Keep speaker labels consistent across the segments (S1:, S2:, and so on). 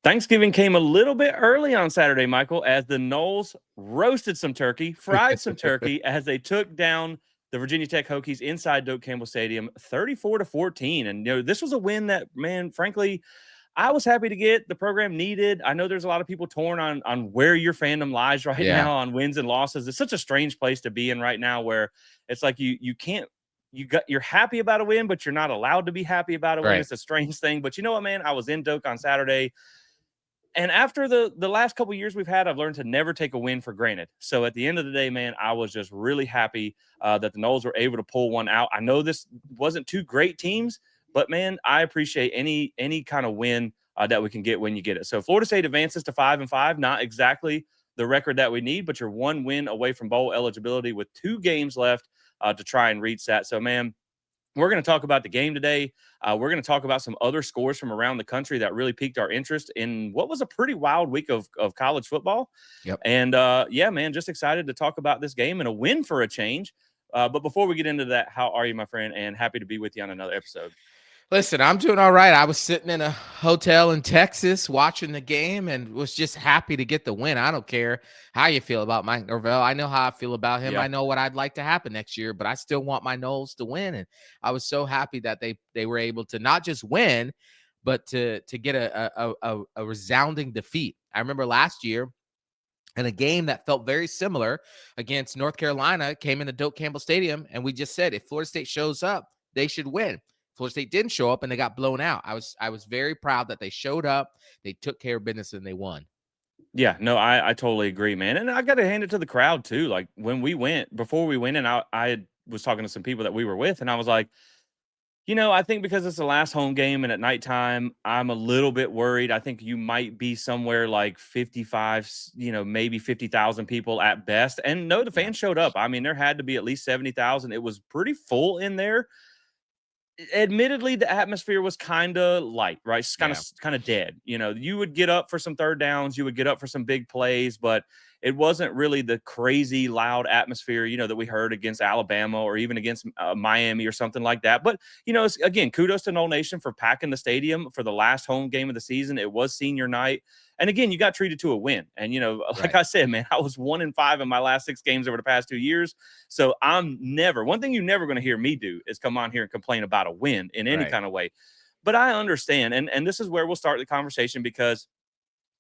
S1: Thanksgiving came a little bit early on Saturday, Michael, as the Noles roasted some turkey, fried some turkey as they took down the Virginia Tech Hokies inside Doak Campbell Stadium, 34-14. And this was a win that, man, frankly, I was happy to get. The program needed. I know there's a lot of people torn on where your fandom lies right
S2: Yeah,
S1: now on wins and losses. It's such a strange place to be in right now, where it's like you can't. You're happy about a win, but you're not allowed to be happy about a win.
S2: right.
S1: It's a strange thing. But you know what, man? I was in Doak on Saturday. And after the last couple of years we've had, I've learned to never take a win for granted. So at the end of the day, man, I was just really happy that the Noles were able to pull one out. I know this wasn't two great teams, but man, I appreciate any kind of win that we can get when you get it. So Florida State advances to 5-5, not exactly the record that we need, but you're one win away from bowl eligibility with 2 games left to try and reach that. So man, we're going to talk about the game today. We're going to talk about some other scores from around the country that really piqued our interest in what was a pretty wild week of college football.
S2: Yep.
S1: And yeah, man, just excited to talk about this game and a win for a change. But before we get into that, how are you, my friend? And happy to be with you on another episode.
S2: Listen, I'm doing all right. I was sitting in a hotel in Texas watching the game and was just happy to get the win. I don't care how you feel about Mike Norvell. I know how I feel about him.
S1: Yeah.
S2: I know what I'd like to happen next year, but I still want my Knowles to win. And I was so happy that they were able to not just win, but to get a resounding defeat. I remember last year in a game that felt very similar against North Carolina, came into Doak Campbell Stadium, and we just said if Florida State shows up, they should win. Florida State didn't show up and they got blown out. I was very proud that they showed up, they took care of business, and they won.
S1: Yeah, no, I totally agree, man. And I got to hand it to the crowd too. Like when we went, before we went, and I was talking to some people that we were with, and I was like, I think because it's the last home game and at nighttime, I'm a little bit worried. I think you might be somewhere like 55, maybe 50,000 people at best. And no, the
S2: Yeah,
S1: fans showed up. I mean, there had to be at least 70,000. It was pretty full in there. Admittedly, the atmosphere was kind of light, right? It's
S2: yeah,
S1: kind of dead. You would get up for some third downs, you would get up for some big plays, but it wasn't really the crazy loud atmosphere, that we heard against Alabama or even against Miami or something like that. But again, kudos to Nole Nation for packing the stadium for the last home game of the season. It was senior night. And again, you got treated to a win. And, like
S2: right,
S1: I said, man, I was 1-5 in my last 6 games over the past 2 years. So one thing you're never going to hear me do is come on here and complain about a win in any
S2: right.
S1: kind of way. But I understand. And this is where we'll start the conversation because,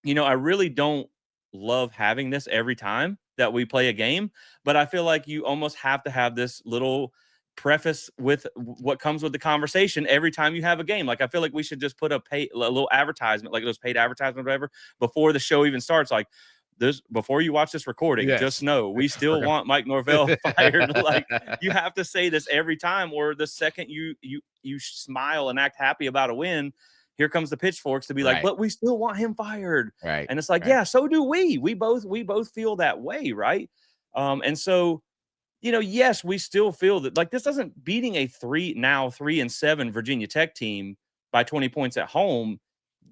S1: I really don't love having this every time that we play a game, but I feel like you almost have to have this little preface with what comes with the conversation every time you have a game. Like I feel like we should just put a little advertisement, like those paid advertisements, whatever, before the show even starts. Like this, before you watch this recording, just
S2: Yes.
S1: know we still want Mike Norvell fired. Like you have to say this every time, or the second you smile and act happy about a win, here comes the pitchforks to be like,
S2: Right,
S1: but we still want him fired.
S2: right,
S1: And it's like,
S2: right.
S1: yeah, so do we. We both feel that way, right? And so, yes, we still feel that like this doesn't beating a 3-7 Virginia Tech team by 20 points at home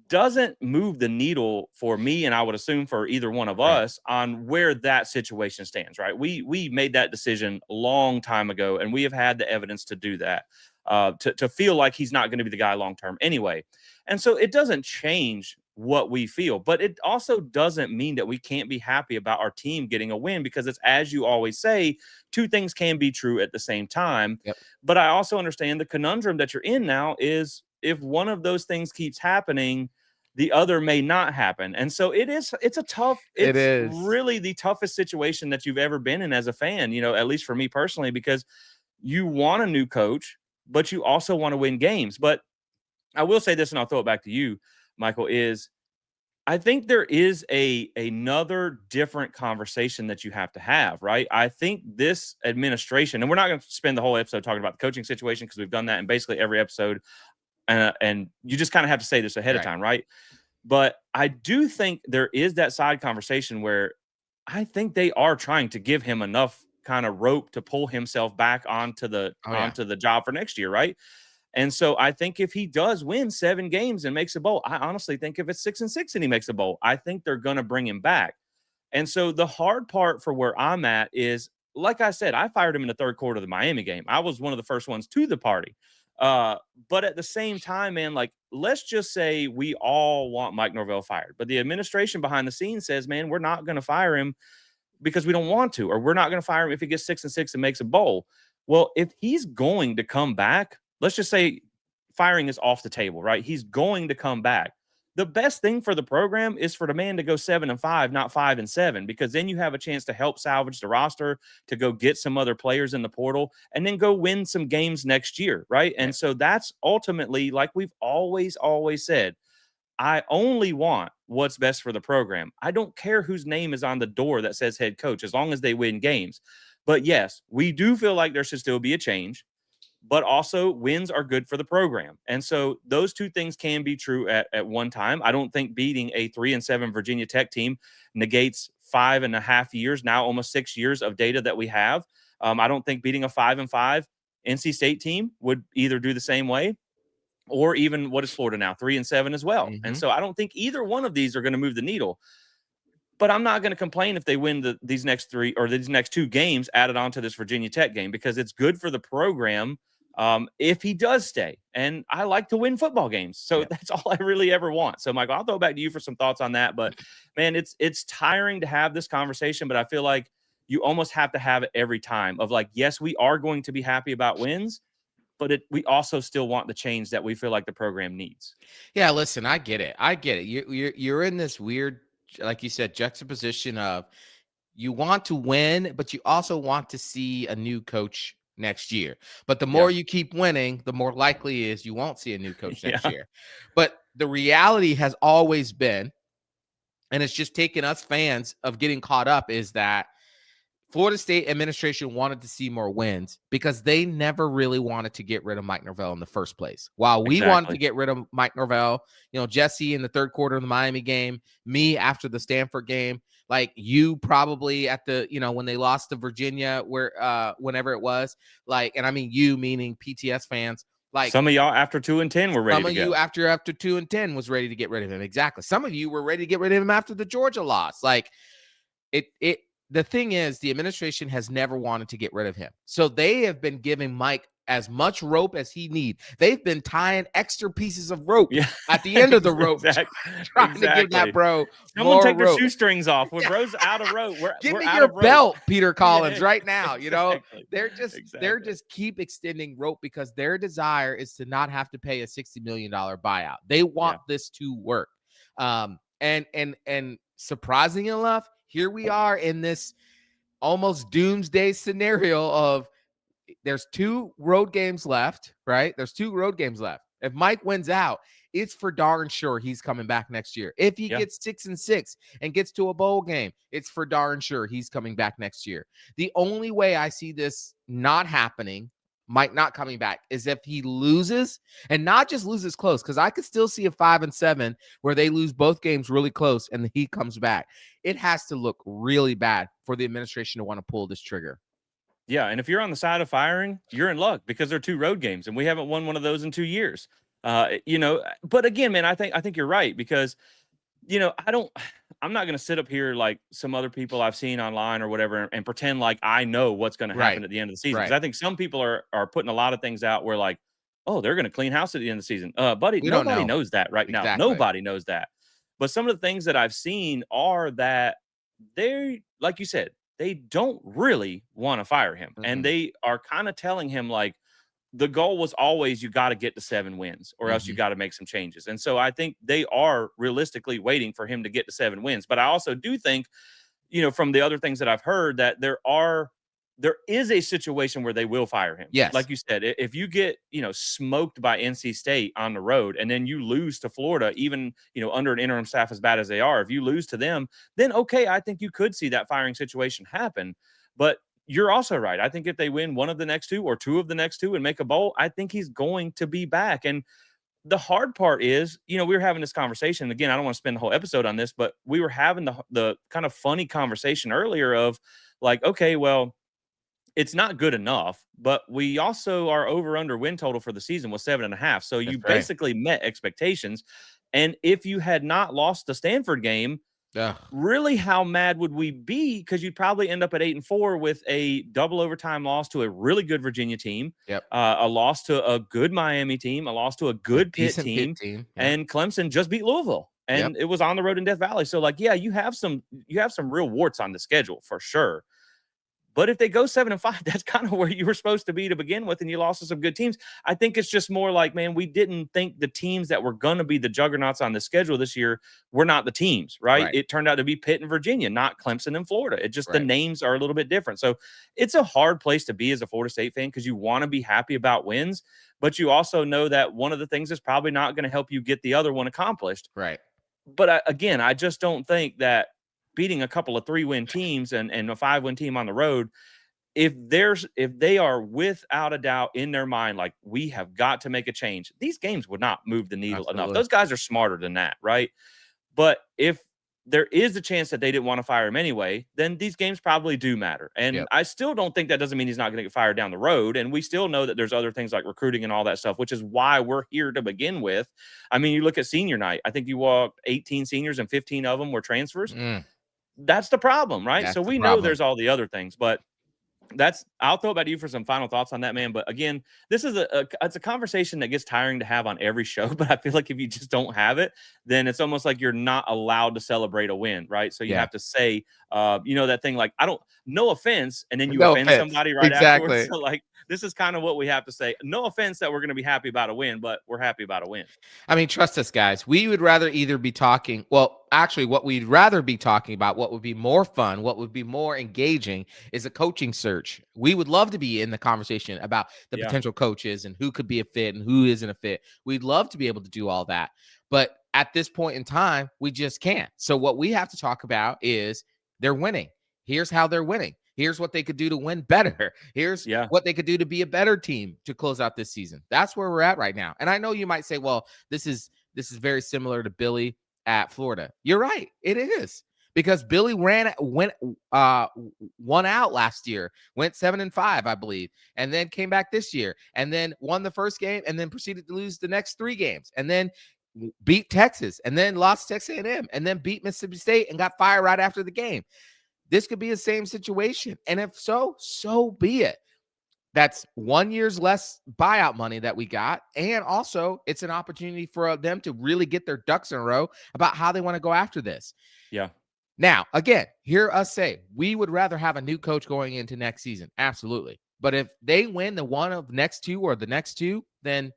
S1: doesn't move the needle for me, and I would assume for either one of
S2: Right.
S1: us on where that situation stands, right? We made that decision a long time ago, and we have had the evidence to do that, to feel like he's not going to be the guy long term anyway. And so it doesn't change what we feel, but it also doesn't mean that we can't be happy about our team getting a win, because it's, as you always say, two things can be true at the same time.
S2: Yep.
S1: But I also understand the conundrum that you're in now is if one of those things keeps happening, the other may not happen. And so
S2: It
S1: it's
S2: is.
S1: really the toughest situation that you've ever been in as a fan, at least for me personally, because you want a new coach, but you also want to win games. But I will say this, and I'll throw it back to you, Michael, is I think there is another different conversation that you have to have, right? I think this administration, and we're not going to spend the whole episode talking about the coaching situation because we've done that in basically every episode, and you just kind of have to say this ahead of
S2: Right.
S1: time, right? But I do think there is that side conversation where I think they are trying to give him enough kind of rope to pull himself back
S2: Oh, yeah.
S1: onto the job for next year, right? And so I think if he does win 7 games and makes a bowl, I honestly think if it's 6-6 and he makes a bowl, I think they're going to bring him back. And so the hard part for where I'm at is, like I said, I fired him in the third quarter of the Miami game. I was one of the first ones to the party. Uh, but at the same time, man, like, let's just say we all want Mike Norvell fired, but the administration behind the scenes says, man, we're not going to fire him because we don't want to, or we're not going to fire him if he gets 6-6 and makes a bowl. Well, if he's going to come back, let's just say firing is off the table, right? He's going to come back. The best thing for the program is for the man to go 7-5, not 5-7, because then you have a chance to help salvage the roster, to go get some other players in the portal, and then go win some games next year, right? And
S2: Right.
S1: so that's ultimately, like we've always said, I only want what's best for the program. I don't care whose name is on the door that says head coach, as long as they win games. But yes, we do feel like there should still be a change, but also wins are good for the program. And so those two things can be true at one time. I don't think beating a 3-7 Virginia Tech team negates 5.5 years, now almost 6 years of data that we have. I don't think beating a 5-5 NC State team would either do the same way, or even what is Florida now, 3-7 as well. And
S2: Mhm.
S1: so I don't think either one of these are going to move the needle. But I'm not going to complain if they win these next three or these next two games added on to this Virginia Tech game, because it's good for the program if he does stay. And I like to win football games. So
S2: Yeah.
S1: that's all I really ever want. So, Michael, I'll throw it back to you for some thoughts on that. But, man, it's tiring to have this conversation, but I feel like you almost have to have it every time of like, yes, we are going to be happy about wins, but we also still want the change that we feel like the program needs.
S2: Yeah, listen, I get it. I get it. You're in this weird, like you said, juxtaposition of you want to win, but you also want to see a new coach next year. But the more
S1: Yeah.
S2: you keep winning, the more likely is you won't see a new coach next
S1: Yeah.
S2: year. But the reality has always been, and it's just taken us fans of getting caught up, is that Florida State administration wanted to see more wins because they never really wanted to get rid of Mike Norvell in the first place. While we wanted to
S1: Exactly.
S2: get rid of Mike Norvell, Jesse in the third quarter of the Miami game, me after the Stanford game, like you probably at the, when they lost to Virginia, whenever it was, like, and I mean you meaning PTS fans, like
S1: Some of y'all after 2-10 were ready
S2: some
S1: to
S2: of you
S1: go.
S2: after 2-10 was ready to get rid of him. Exactly. Some of you were ready to get rid of him after the Georgia loss. Like, it the thing is, the administration has never wanted to get rid of him. So they have been giving Mike as much rope as he needs. They've been tying extra pieces of rope
S1: Yeah,
S2: at the end of the rope, trying to give that
S1: exactly.
S2: bro
S1: Someone
S2: more
S1: take their
S2: rope.
S1: shoestrings off. When bro's out of rope,
S2: Give
S1: we're
S2: me
S1: out
S2: your
S1: of rope.
S2: belt, Peter Collins,
S1: Yeah,
S2: right now.
S1: exactly.
S2: They're
S1: Exactly.
S2: just keep extending rope because their desire is to not have to pay a $60 million buyout. They want
S1: Yeah.
S2: this to work. And surprising enough, here we are in this almost doomsday scenario of there's 2 road games left, right? There's 2 road games left. If Mike wins out, it's for darn sure he's coming back next year. If he
S1: Yeah.
S2: gets 6-6 and gets to a bowl game, it's for darn sure he's coming back next year. The only way I see this not happening, Mike not coming back, is if he loses, and not just loses close, because I could still see a 5-7 where they lose both games really close and he comes back. It has to look really bad for the administration to want to pull this trigger.
S1: Yeah, and if you're on the side of firing, you're in luck because they're 2 road games, and we haven't won one of those in 2 years. But again, man, I think you're right, because I'm not going to sit up here like some other people I've seen online or whatever and pretend like I know what's going to
S2: Right.
S1: happen at the end of the season, because
S2: Right.
S1: I think some people are putting a lot of things out where like, oh, they're going to clean house at the end of the season. Buddy,
S2: We don't
S1: nobody
S2: know.
S1: knows that right now.
S2: Exactly.
S1: Nobody knows that. But some of the things that I've seen are that they, like you said, they don't really want to fire him, and
S2: Mm-mm.
S1: they are kind of telling him like, the goal was always you got to get to 7 wins or else you
S2: Mhm.
S1: got to make some changes. And so I think they are realistically waiting for him to get to 7 wins. But I also do think, from the other things that I've heard, that there is a situation where they will fire him.
S2: Yes.
S1: Like you said, if you get, smoked by NC State on the road and then you lose to Florida, even, under an interim staff as bad as they are, if you lose to them, then okay, I think you could see that firing situation happen. But you're also right. I think if they win one of the next 2 or 2 of the next 2 and make a bowl, I think he's going to be back. And the hard part is, we were having this conversation. Again, I don't want to spend the whole episode on this, but we were having the kind of funny conversation earlier of like, okay, well, it's not good enough, but we also our over under win total for the season was 7.5. So you
S2: That's right.
S1: basically met expectations. And if you had not lost the Stanford game,
S2: Ugh,
S1: Really, how mad would we be? Because you'd probably end up at 8-4 with a double overtime loss to a really good Virginia team,
S2: yep.
S1: a loss to a good Miami team, a loss to a
S2: A
S1: good Pitt
S2: decent Pitt
S1: team,
S2: team. Yeah.
S1: and Clemson just beat Louisville.
S2: Yep.
S1: And it was on the road in Death Valley. So, like, yeah, you have some real warts on the schedule for sure. But if they go 7-5, that's kind of where you were supposed to be to begin with, and you lost to some good teams. I think it's just more like, man, we didn't think the teams that were going to be the juggernauts on the schedule this year were not the teams, right?
S2: Right.
S1: It turned out to be Pitt and Virginia, not Clemson and Florida. It just the
S2: Right.
S1: names are a little bit different. So it's a hard place to be as a Florida State fan because you want to be happy about wins, but you also know that one of the things is probably not going to help you get the other one accomplished.
S2: Right.
S1: But again, I just don't think that beating a couple of 3-win teams and a 5-win team on the road, if they are without a doubt in their mind, like, we have got to make a change, these games would not move the needle enough.
S2: Absolutely.
S1: Those guys are smarter than that, right? But if there is a chance that they didn't want to fire him anyway, then these games probably do matter. And
S2: Yep.
S1: I still don't think that doesn't mean he's not going to get fired down the road. And we still know that there's other things like recruiting and all that stuff, which is why we're here to begin with. I mean, you look at senior night, I think you walked 18 seniors and 15 of them were transfers.
S2: Mm,
S1: That's the problem, right? So
S2: that's the
S1: we know
S2: problem.
S1: there's all the other things, but I'll throw it back to you for some final thoughts on that, man. But again, this is it's a conversation that gets tiring to have on every show. But I feel like if you just don't have it, then it's almost like you're not allowed to celebrate a win, right? So you
S2: Yeah.
S1: have to say, that thing like, I don't, no offense, and then you
S2: No
S1: offend
S2: offense.
S1: somebody right afterwards.
S2: Exactly.
S1: So like, this is kind of what we have to say. No offense that we're going to be happy about a win, but we're happy about a win.
S2: I mean, trust us, guys. We would rather either be talking, well, actually, what we'd rather be talking about, what would be more fun, what would be more engaging is a coaching search. We would love to be in the conversation about the
S1: Yeah,
S2: potential coaches and who could be a fit and who isn't a fit. We'd love to be able to do all that. But at this point in time, we just can't. So, what we have to talk about is they're winning. Here's how they're winning. Here's what they could do to win better. Here's
S1: yeah,
S2: what they could do to be a better team to close out this season. That's where we're at right now. And I know you might say, well, this is very similar to Billy at Florida. You're right. It is. Because Billy won out last year, went 7-5, I believe, and then came back this year and then won the first game and then proceeded to lose the next 3 games and then beat Texas and then lost Texas A&M and then beat Mississippi State and got fired right after the game. This could be the same situation. And if so, so be it. That's 1 year's less buyout money that we got. And also, it's an opportunity for them to really get their ducks in a row about how they want to go after this.
S1: yeah.
S2: Now, again, hear us say we would rather have a new coach going into next season. Absolutely. But if they win the one of next 2 or the next 2, then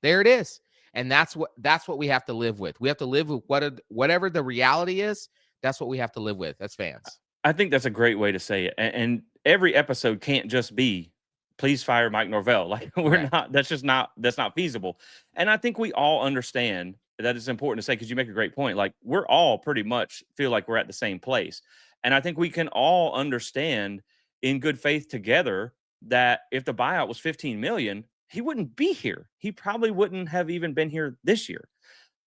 S2: there it is. And that's what we have to live with. We have to live with whatever the reality is. That's what we have to live with as fans.
S1: I think that's a great way to say it. And every episode can't just be, please fire Mike Norvell. Like, we're
S2: Correct.
S1: not, that's not feasible. And I think we all understand that it's important to say, because you make a great point. Like, we're all pretty much feel like we're at the same place. And I think we can all understand in good faith together that if the buyout was 15 million, he wouldn't be here. He probably wouldn't have even been here this year.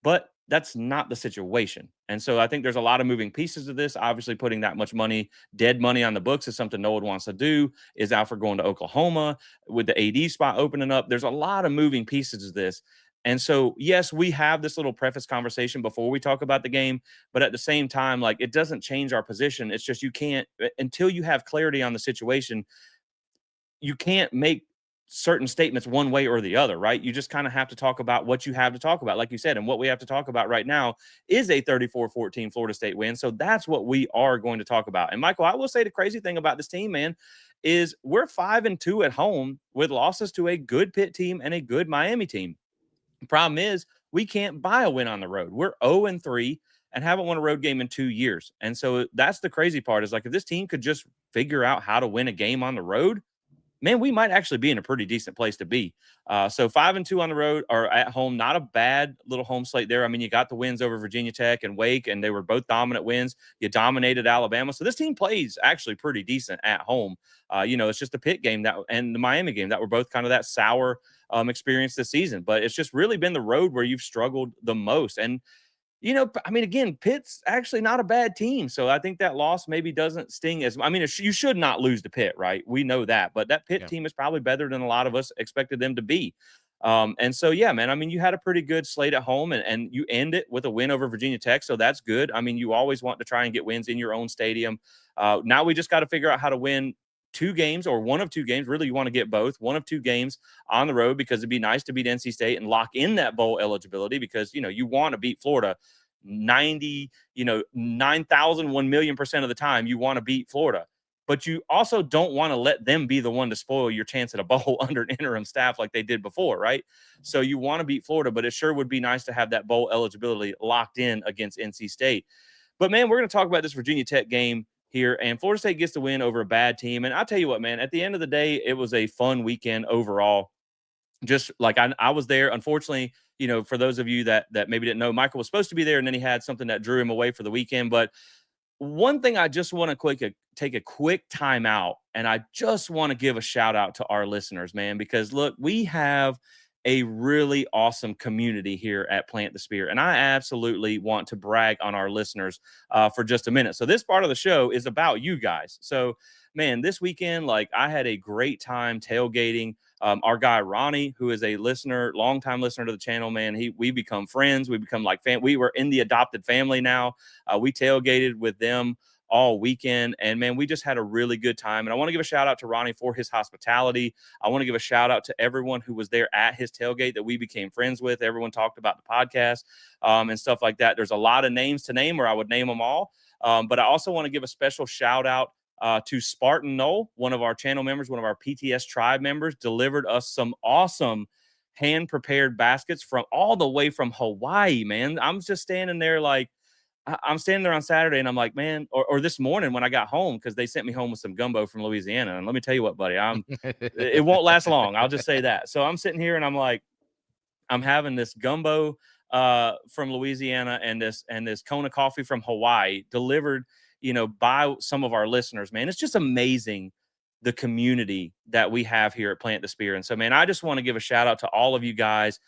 S1: But that's not the situation. And so I think there's a lot of moving pieces of this. Obviously, putting that much money, dead money on the books is something no one wants to do. Is Alfred going to Oklahoma with the AD spot opening up? There's a lot of moving pieces of this. And so, yes, we have this little preface conversation before we talk about the game, but at the same time, like, it doesn't change our position. It's just you can't, until you have clarity on the situation, you can't make certain statements one way or the other, right? You just kind of have to talk about what you have to talk about, like you said. And what we have to talk about right now is a 34-14 Florida State win. So that's what we are going to talk about. And Michael, I will say the crazy thing about this team, man, is we're 5-2 at home with losses to a good Pitt team and a good Miami team. The problem is we can't buy a win on the road. We're 0-3 and haven't won a road game in 2 years. And so that's the crazy part, is like, if this team could just figure out how to win a game on the road, man, we might actually be in a pretty decent place to be. So 5-2 on the road or at home, not a bad little home slate there. I mean, you got the wins over Virginia Tech and Wake, and they were both dominant wins. You dominated Alabama. So this team plays actually pretty decent at home. It's just the Pitt game and the Miami game that were both kind of that sour experience this season. But it's just really been the road where you've struggled the most. And I mean, again, Pitt's actually not a bad team. So I think that loss maybe doesn't sting as, I mean, you should not lose to Pitt, right? We know that. But that Pitt
S2: Yeah.
S1: team is probably better than a lot of us expected them to be. And so, yeah, man, I mean, you had a pretty good slate at home, and you end it with a win over Virginia Tech. So that's good. I mean, you always want to try and get wins in your own stadium. Now we just got to figure out how to win two games or one of two games. Really, you want to get both, one of two games on the road, because it'd be nice to beat NC State and lock in that bowl eligibility, because, you want to beat Florida 90, 9,000, 1,000,000% of the time. You want to beat Florida. But you also don't want to let them be the one to spoil your chance at a bowl under an interim staff like they did before, right? So you want to beat Florida, but it sure would be nice to have that bowl eligibility locked in against NC State. But, man, we're going to talk about this Virginia Tech game here, and Florida State gets the win over a bad team. And I'll tell you what, man, at the end of the day, it was a fun weekend overall. Just like I was there. Unfortunately, for those of you that maybe didn't know, Michael was supposed to be there, and then he had something that drew him away for the weekend. But one thing I just want to take a quick time out, and I just want to give a shout out to our listeners, man, because look, we have a really awesome community here at Plant the Spear, and I absolutely want to brag on our listeners for just a minute. So this part of the show is about you guys. So, man, this weekend, like, I had a great time tailgating. Our guy Ronnie, who is a listener, longtime listener to the channel, man, we become friends. We become like we were in the adopted family now. We tailgated with them all weekend, and man, we just had a really good time. And I want to give a shout out to Ronnie for his hospitality. I want to give a shout out to everyone who was there at his tailgate that we became friends with. Everyone talked about the podcast and stuff like that. There's a lot of names to name, or I would name them all. But I also want to give a special shout out to Spartan Knoll, one of our channel members, one of our PTS tribe members, delivered us some awesome hand-prepared baskets from all the way from Hawaii, man. I'm just standing there like, I'm standing there on Saturday, and I'm like, man, or this morning when I got home, because they sent me home with some gumbo from Louisiana. And let me tell you what, buddy, it won't last long. I'll just say that. So I'm sitting here and I'm like, I'm having this gumbo from Louisiana and this Kona coffee from Hawaii delivered, by some of our listeners. Man, it's just amazing the community that we have here at Plant the Spear. And so, man, I just want to give a shout out to all of you guys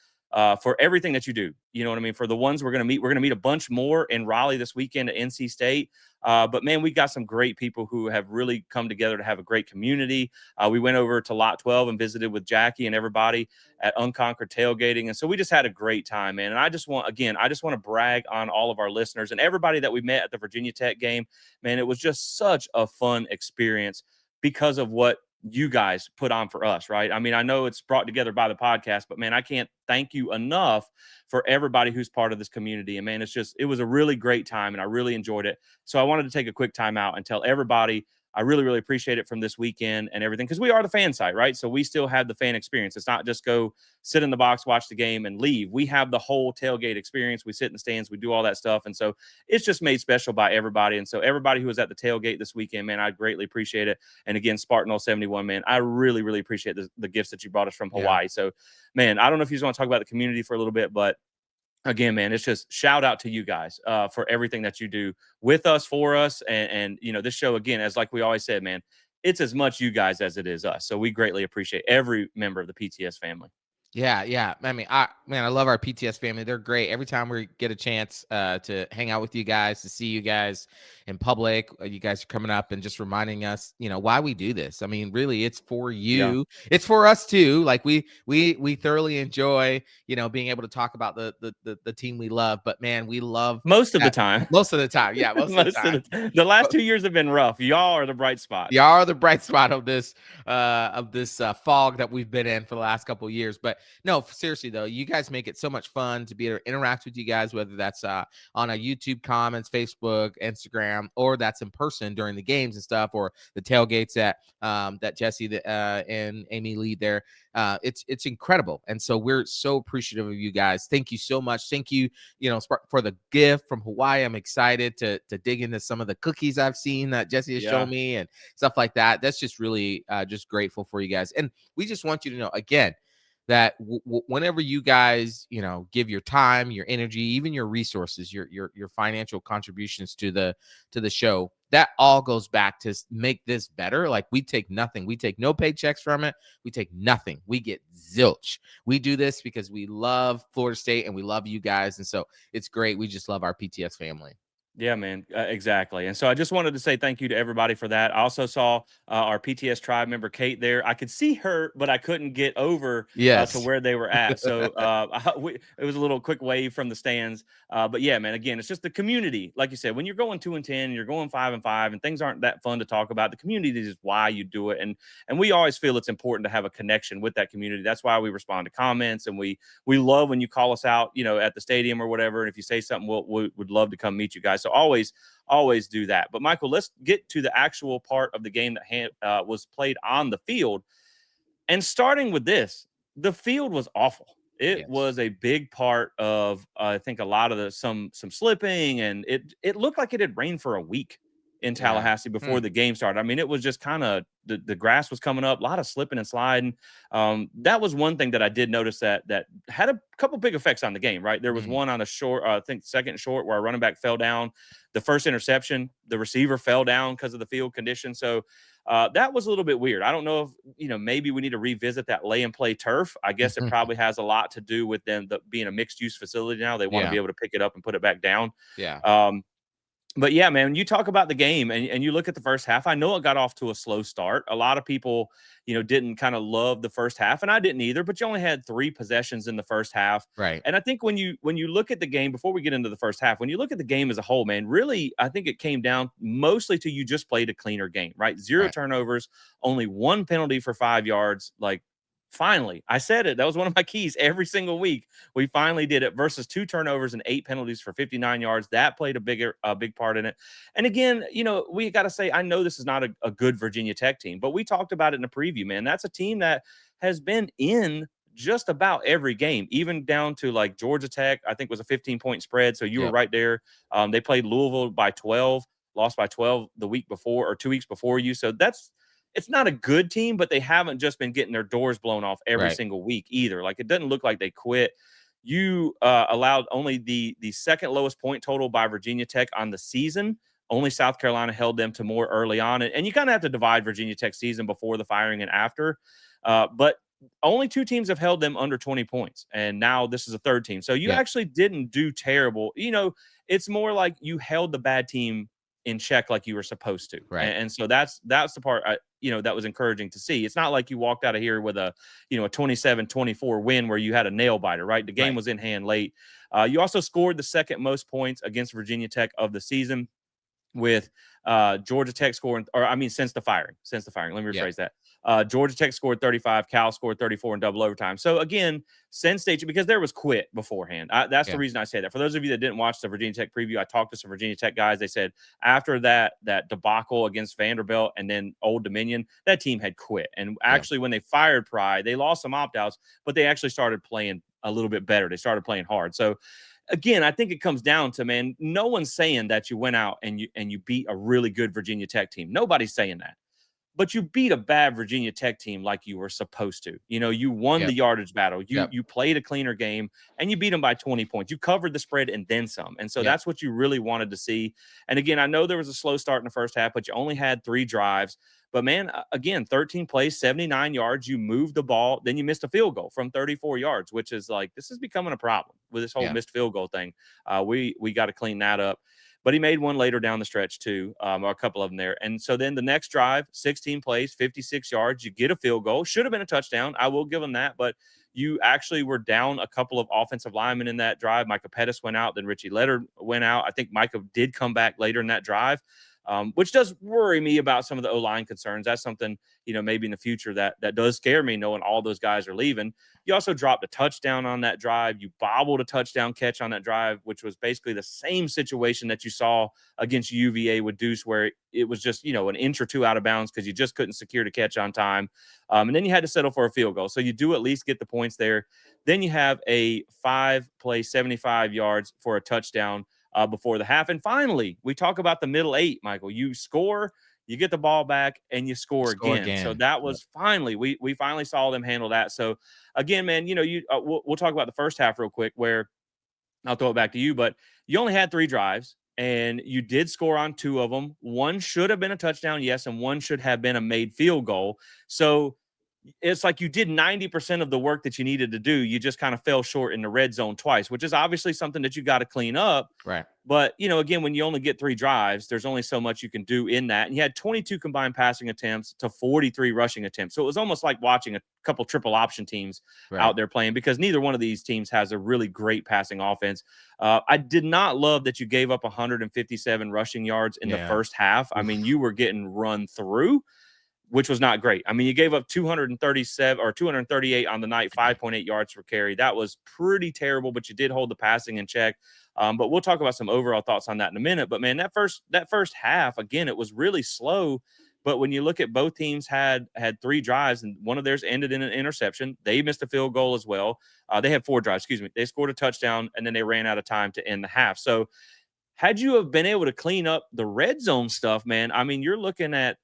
S1: for everything that you do. You know what I mean? For the ones we're going to meet a bunch more in Raleigh this weekend at NC State. But man, we got some great people who have really come together to have a great community. We went over to Lot 12 and visited with Jackie and everybody at Unconquered Tailgating. And so we just had a great time, man. And I just want to brag on all of our listeners and everybody that we met at the Virginia Tech game. Man, it was just such a fun experience because of what you guys put on for us, right? I mean, I know it's brought together by the podcast, but man, I can't thank you enough for everybody who's part of this community. And man, it was a really great time, and I really enjoyed it. So I wanted to take a quick time out and tell everybody I really, really appreciate it from this weekend and everything, because we are the fan site, right? So we still have the fan experience. It's not just go sit in the box, watch the game, and leave. We have the whole tailgate experience. We sit in the stands, we do all that stuff. And so it's just made special by everybody. And so everybody who was at the tailgate this weekend, man, I greatly appreciate it. And again, Spartan 071, man, I really, really appreciate the gifts that you brought us from Hawaii. Yeah. So, man, I don't know if you just want to talk about the community for a little bit, but again, man, it's just shout out to you guys for everything that you do with us, for us. And this show, again, as like we always said, man, it's as much you guys as it is us. So we greatly appreciate every member of the PTS family.
S2: Yeah. I mean, I love our PTS family. They're great. Every time we get a chance to hang out with you guys, to see you guys in public, you guys are coming up and just reminding us, why we do this. I mean, really, it's for you. Yeah. It's for us too. Like we thoroughly enjoy, being able to talk about the team we love. But man, we love
S1: most of the time.
S2: Most of the time, yeah. Most of the time.
S1: The last 2 years have been rough. Y'all are the bright spot.
S2: Y'all are the bright spot of this fog that we've been in for the last couple of years. But no, seriously though, you guys make it so much fun to be able to interact with you guys, whether that's on a YouTube comments, Facebook, Instagram, or that's in person during the games and stuff, or the tailgates that Jesse and Amy lead there. It's incredible. And so we're so appreciative of you guys. Thank you so much. Thank you, for the gift from Hawaii. I'm excited to dig into some of the cookies I've seen that Jesse has shown me and stuff like that. That's just really just grateful for you guys. And we just want you to know again that whenever you guys, give your time, your energy, even your resources, your financial contributions to the show, that all goes back to make this better. Like we take nothing. We take no paychecks from it. We take nothing. We get zilch. We do this because we love Florida State and we love you guys. And so it's great. We just love our PTS family.
S1: Yeah, man, exactly. And so I just wanted to say thank you to everybody for that. I also saw our PTS tribe member Kate there. I could see her, but I couldn't get over to
S2: Yes.
S1: where they were at. So it was a little quick wave from the stands. But yeah, man, again, it's just the community. Like you said, when you're going 2-10, you're going 5-5, and things aren't that fun to talk about. The community is why you do it, and we always feel it's important to have a connection with that community. That's why we respond to comments, and we love when you call us out, at the stadium or whatever. And if you say something, we would love to come meet you guys. So always do that. But Michael, let's get to the actual part of the game that was played on the field. And starting with this, the field was awful. It
S2: Yes.
S1: was a big part of I think a lot of the some slipping, and it looked like it had rained for a week in
S2: Yeah.
S1: Tallahassee before the game started. I mean, it was just kind of the grass was coming up, a lot of slipping and sliding. That was one thing that I did notice that had a couple big effects on the game. Right, there was
S2: Mhm.
S1: one on a short, I think second and short, where a running back fell down. The first interception, the receiver fell down because of the field condition. So that was a little bit weird. I don't know if maybe we need to revisit that lay and play turf. I guess it probably has a lot to do with them being a mixed use facility now. They want to
S2: Yeah.
S1: be able to pick it up and put it back down.
S2: Yeah.
S1: Um, but yeah, man, when you talk about the game and you look at the first half, I know it got off to a slow start. A lot of people, didn't kind of love the first half, and I didn't either, but you only had 3 possessions in the first half.
S2: Right.
S1: And I think when you look at the game, before we get into the first half, when you look at the game as a whole, man, really, I think it came down mostly to you just played a cleaner game, right? Zero
S2: Right.
S1: turnovers, only one penalty for 5 yards. Like, finally, I said it. That was one of my keys every single week. We finally did it versus 2 turnovers and 8 penalties for 59 yards. That played a big part in it. And again, we got to say, I know this is not a good Virginia Tech team, but we talked about it in a preview, man. That's a team that has been in just about every game, even down to like Georgia Tech, I think was a 15-point spread. So you were
S2: Yep.
S1: right there. They played Louisville by 12, lost by 12 the week before or 2 weeks before you. So it's not a good team, but they haven't just been getting their doors blown off every
S2: Right.
S1: single week either. Like, it doesn't look like they quit. You allowed only the second lowest point total by Virginia Tech on the season. Only South Carolina held them to more early on, and you kind of have to divide Virginia Tech season before the firing and after. But only 2 teams have held them under 20 points, and now this is a third team. So you
S2: Yep.
S1: actually didn't do terrible. It's more like you held the bad team in check like you were supposed to.
S2: Right.
S1: And so that's the part that was encouraging to see. It's not like you walked out of here with a 27-24 win where you had a nail biter, right? The game
S2: Right.
S1: was in hand late. You also scored the second most points against Virginia Tech of the season, with Georgia Tech scoring, or I mean, since the firing. Let me
S2: Yep.
S1: rephrase that. Georgia Tech scored 35, Cal scored 34 in double overtime. So again, since state, because there was quit beforehand. That's the
S2: Yeah.
S1: reason I say that. For those of you that didn't watch the Virginia Tech preview, I talked to some Virginia Tech guys. They said after that debacle against Vanderbilt and then Old Dominion, that team had quit. And
S2: Yep.
S1: actually, when they fired Pry, they lost some opt outs, but they actually started playing a little bit better. They started playing hard. So again, I think it comes down to, man, no one's saying that you went out and you beat a really good Virginia Tech team. Nobody's saying that. But you beat a bad Virginia Tech team like you were supposed to. You won the
S2: Yep.
S1: yardage battle. You
S2: Yep.
S1: you played a cleaner game and you beat them by 20 points. You covered the spread and then some. And so
S2: Yep.
S1: that's what you really wanted to see. And again, I know there was a slow start in the first half, but you only had 3 drives. But man, again, 13 plays, 79 yards. You moved the ball, then you missed a field goal from 34 yards, which is like, this is becoming a problem with this whole
S2: Yeah.
S1: missed field goal thing. We got to clean that up. But he made one later down the stretch too, or a couple of them there. And so then the next drive, 16 plays, 56 yards, you get a field goal. Should have been a touchdown. I will give him that. But you actually were down a couple of offensive linemen in that drive. Micah Pettis went out, then Richie Leonard went out. I think Micah did come back later in that drive, which does worry me about some of the O-line concerns. That's something, maybe in the future that does scare me, knowing all those guys are leaving. You also dropped a touchdown on that drive. You bobbled a touchdown catch on that drive, which was basically the same situation that you saw against UVA with Deuce, where it was just, an inch or two out of bounds because you just couldn't secure the catch on time. And then you had to settle for a field goal. So you do at least get the points there. Then you have a 5-play, 75 yards for a touchdown before the half. And finally, we talk about the middle 8, Michael. You score, you get the ball back, and you score
S2: Score
S1: again. So
S2: again.
S1: that
S2: Yep.
S1: was finally, we finally saw them handle that. So again, man, we'll talk about the first half real quick, where I'll throw it back to you, but you only had 3 drives and you did score on 2 of them. One should have been a touchdown, yes, and one should have been a made field goal. So it's like you did 90% of the work that you needed to do. You just kind of fell short in the red zone twice, which is obviously something that you got to clean up.
S2: Right.
S1: But, again, when you only get 3 drives, there's only so much you can do in that. And you had 22 combined passing attempts to 43 rushing attempts. So it was almost like watching a couple triple option teams
S2: Right.
S1: out there playing, because neither one of these teams has a really great passing offense. I did not love that you gave up 157 rushing yards in the
S2: Yeah.
S1: first half. I mean,
S2: Oof.
S1: you were getting run through, which was not great. I mean, you gave up 237 or 238 on the night, 5.8 yards per carry. That was pretty terrible, but you did hold the passing in check. But we'll talk about some overall thoughts on that in a minute. But man, that first half, again, it was really slow. But when you look at, both teams had 3 drives, and one of theirs ended in an interception. They missed a field goal as well. They had 4 drives, excuse me. They scored a touchdown, and then they ran out of time to end the half. So had you have been able to clean up the red zone stuff, man, I mean, you're looking at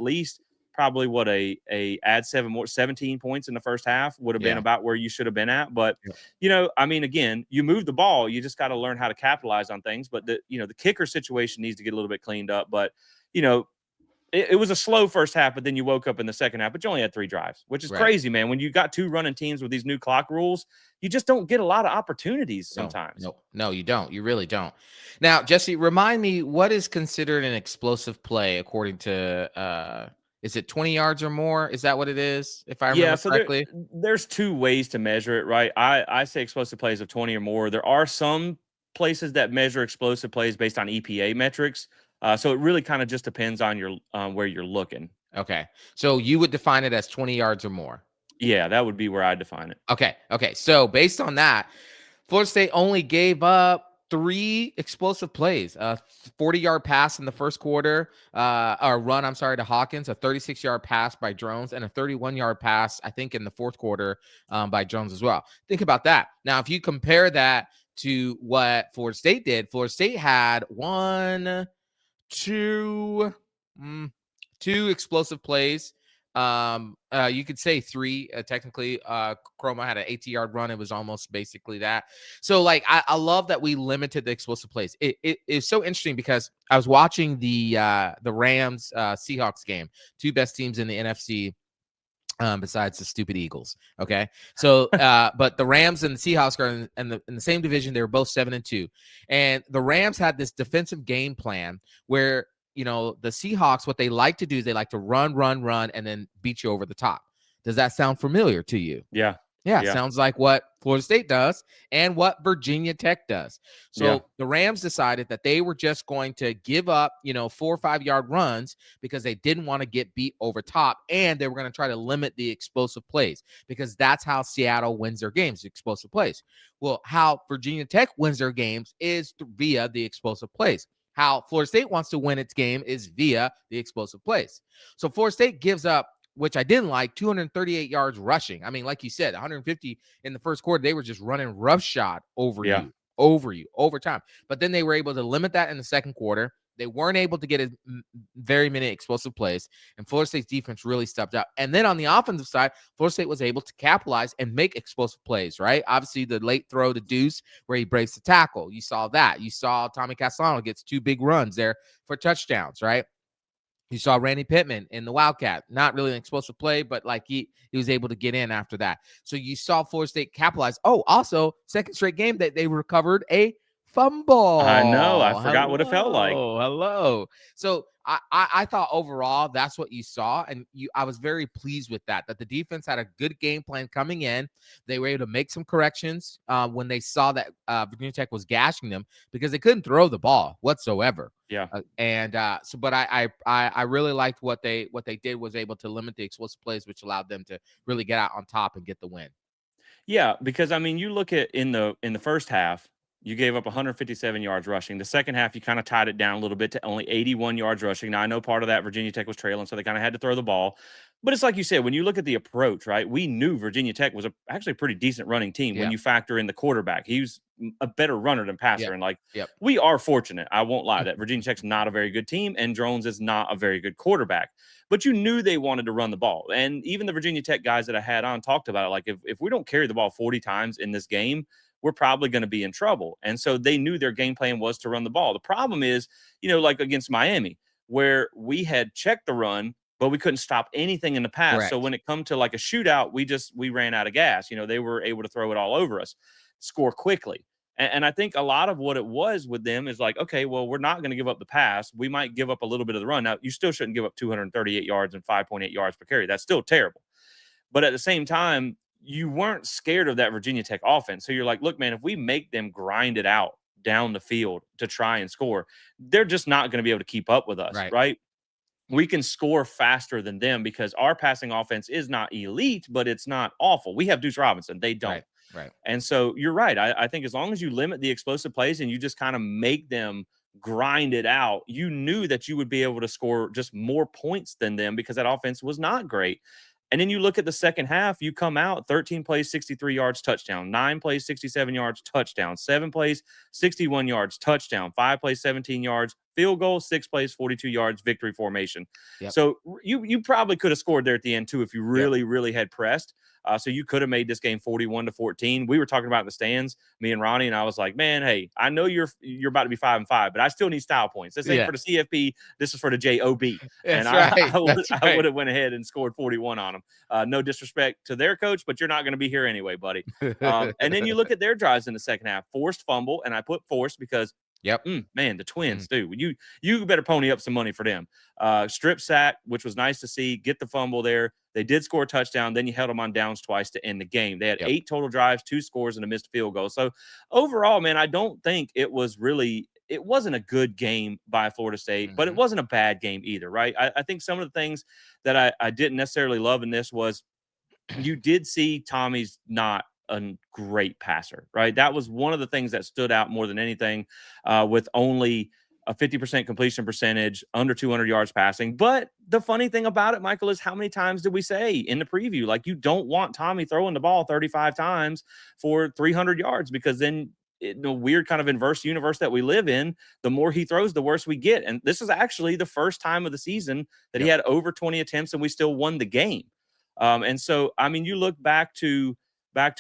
S1: least probably what a add 17 points in the first half would have been
S2: Yeah.
S1: about where you should have been at. But
S2: Yep.
S1: I mean, again, you move the ball, you just got to learn how to capitalize on things. But the kicker situation needs to get a little bit cleaned up. But you know, it was a slow first half, but then you woke up in the second half, but you only had 3 drives, which is
S2: Right.
S1: crazy, man. When you got 2 running teams with these new clock rules, you just don't get a lot of opportunities
S2: No,
S1: sometimes.
S2: no, no, you don't. You really don't. Now, Jesse, remind me, what is considered an explosive play according to is it 20 yards or more? Is that what it is, if I
S1: Yeah,
S2: remember
S1: so
S2: correctly?
S1: there's 2 ways to measure it, right? I say explosive plays of 20 or more. There are some places that measure explosive plays based on EPA metrics. So it really kind of just depends on your where you're looking.
S2: Okay. So you would define it as 20 yards or more.
S1: Yeah, that would be where I define it.
S2: Okay. Okay. So based on that, Florida State only gave up 3 explosive plays: a 40-yard pass in the first quarter, or run, I'm sorry, to Hawkins, a 36-yard pass by Drones, and a 31-yard pass, I think, in the fourth quarter by Jones as well. Think about that. Now, if you compare that to what Florida State did, Florida State had one, two, two explosive plays. You could say 3 technically. Chroma had an 80-yard run. It was almost basically that. So like I love that we limited the explosive plays. It is so interesting because I was watching the Rams Seahawks game, 2 best teams in the NFC, besides the stupid Eagles. Okay. So, but the Rams and the Seahawks are in the same division. They were both 7-2. And the Rams had this defensive game plan where, the Seahawks, what they like to do is they like to run, and then beat you over the top. Does that sound familiar to you?
S1: Yeah.
S2: Yeah,
S1: Yeah.
S2: sounds like what Florida State does and what Virginia Tech does.
S1: Yeah.
S2: So the Rams decided that they were just going to give up, 4 or 5 yard runs because they didn't want to get beat over top, and they were going to try to limit the explosive plays because that's how Seattle wins their games, explosive plays. Well, how Virginia Tech wins their games is via the explosive plays. How Florida State wants to win its game is via the explosive plays. So Florida State gives up, which I didn't like, 238 yards rushing. I mean, like you said, 150 in the first quarter. They were just running roughshod over
S1: Yeah.
S2: you, over time. But then they were able to limit that in the second quarter. They weren't able to get as very many explosive plays, and Florida State's defense really stepped up. And then on the offensive side, Florida State was able to capitalize and make explosive plays, right? Obviously, the late throw to Deuce where he breaks the tackle. You saw that. You saw Tommy Castellano gets 2 big runs there for touchdowns, right? You saw Randy Pittman in the Wildcat, not really an explosive play, but like he was able to get in after that. So you saw Florida State capitalize. Oh, also second straight game that they recovered a
S1: I know. I
S2: fumble.
S1: forgot what it felt like.
S2: Hello. So I thought overall that's what you saw, and I was very pleased with that. That the defense had a good game plan coming in. They were able to make some corrections when they saw that Virginia Tech was gashing them because they couldn't throw the ball whatsoever.
S1: Yeah.
S2: But I really liked what they did, was able to limit the explosive plays, which allowed them to really get out on top and get the win.
S1: Yeah, because I mean, you look at in the first half, you gave up 157 yards rushing. The second half, you kind of tied it down a little bit to only 81 yards rushing. Now, I know part of that Virginia Tech was trailing, so they kind of had to throw the ball. But it's like you said, when you look at the approach, right? We knew Virginia Tech was actually a pretty decent running team when
S2: Yeah.
S1: you factor in the quarterback. He was a better runner than passer.
S2: Yep.
S1: And like,
S2: Yep.
S1: we are fortunate, I won't lie, that Virginia Tech's not a very good team and Drones is not a very good quarterback. But you knew they wanted to run the ball. And even the Virginia Tech guys that I had on talked about it. Like, if we don't carry the ball 40 times in this game, we're probably going to be in trouble. And so they knew their game plan was to run the ball. The problem is, like against Miami, where we had checked the run, but we couldn't stop anything in the pass. So
S2: Correct.
S1: when it come to like a shootout, we ran out of gas. They were able to throw it all over us, score quickly. And I think a lot of what it was with them is like, okay, well, we're not going to give up the pass. We might give up a little bit of the run. Now, you still shouldn't give up 238 yards and 5.8 yards per carry. That's still terrible. But at the same time, you weren't scared of that Virginia Tech offense. So you're like, look, man, if we make them grind it out down the field to try and score, they're just not going to be able to keep up with us,
S2: Right.
S1: right? We can score faster than them because our passing offense is not elite, but it's not awful. We have Deuce Robinson. They don't.
S2: Right. Right.
S1: And so you're right. I think as long as you limit the explosive plays and you just kind of make them grind it out, you knew that you would be able to score just more points than them because that offense was not great. And then you look at the second half, you come out 13 plays, 63 yards, touchdown, 9 plays, 67 yards, touchdown, 7 plays, 61 yards, touchdown, 5 plays, 17 yards, field goal, 6 plays, 42 yards, victory formation.
S2: Yep.
S1: So you probably could have scored there at the end too if you
S2: Yep.
S1: really had pressed. So you could have made this game 41-14. We were talking about in the stands, me and Ronnie, and I was like, man, hey, I know you're about to be 5-5, but I still need style points. This ain't
S2: Yeah.
S1: for the CFP. This is for the JOB. And
S2: That's right. That's
S1: I
S2: right.
S1: would have went ahead and scored 41 on them. No disrespect to their coach, but you're not going to be here anyway, buddy. And then you look at their drives in the second half, forced fumble, and I put forced because
S2: Yep.
S1: man, the Twins, dude, you better pony up some money for them. Strip sack, which was nice to see. Get the fumble there. They did score a touchdown. Then you held them on downs twice to end the game. They had
S2: Yep.
S1: 8 total drives, 2 scores, and a missed field goal. So overall, man, I don't think it wasn't a good game by Florida State, but it
S2: Mhm.
S1: wasn't a bad game either, right? I think some of the things that I didn't necessarily love in this was you did see Tommy's not a great passer, right? That was one of the things that stood out more than anything, with only a 50% completion percentage, under 200 yards passing. But the funny thing about it, Michael, is how many times did we say in the preview, like, you don't want Tommy throwing the ball 35 times for 300 yards because then in the weird kind of inverse universe that we live in, the more he throws, the worse we get. And this is actually the first time of the season that he
S2: Yep.
S1: had over 20 attempts and we still won the game. And so, I mean, you look back to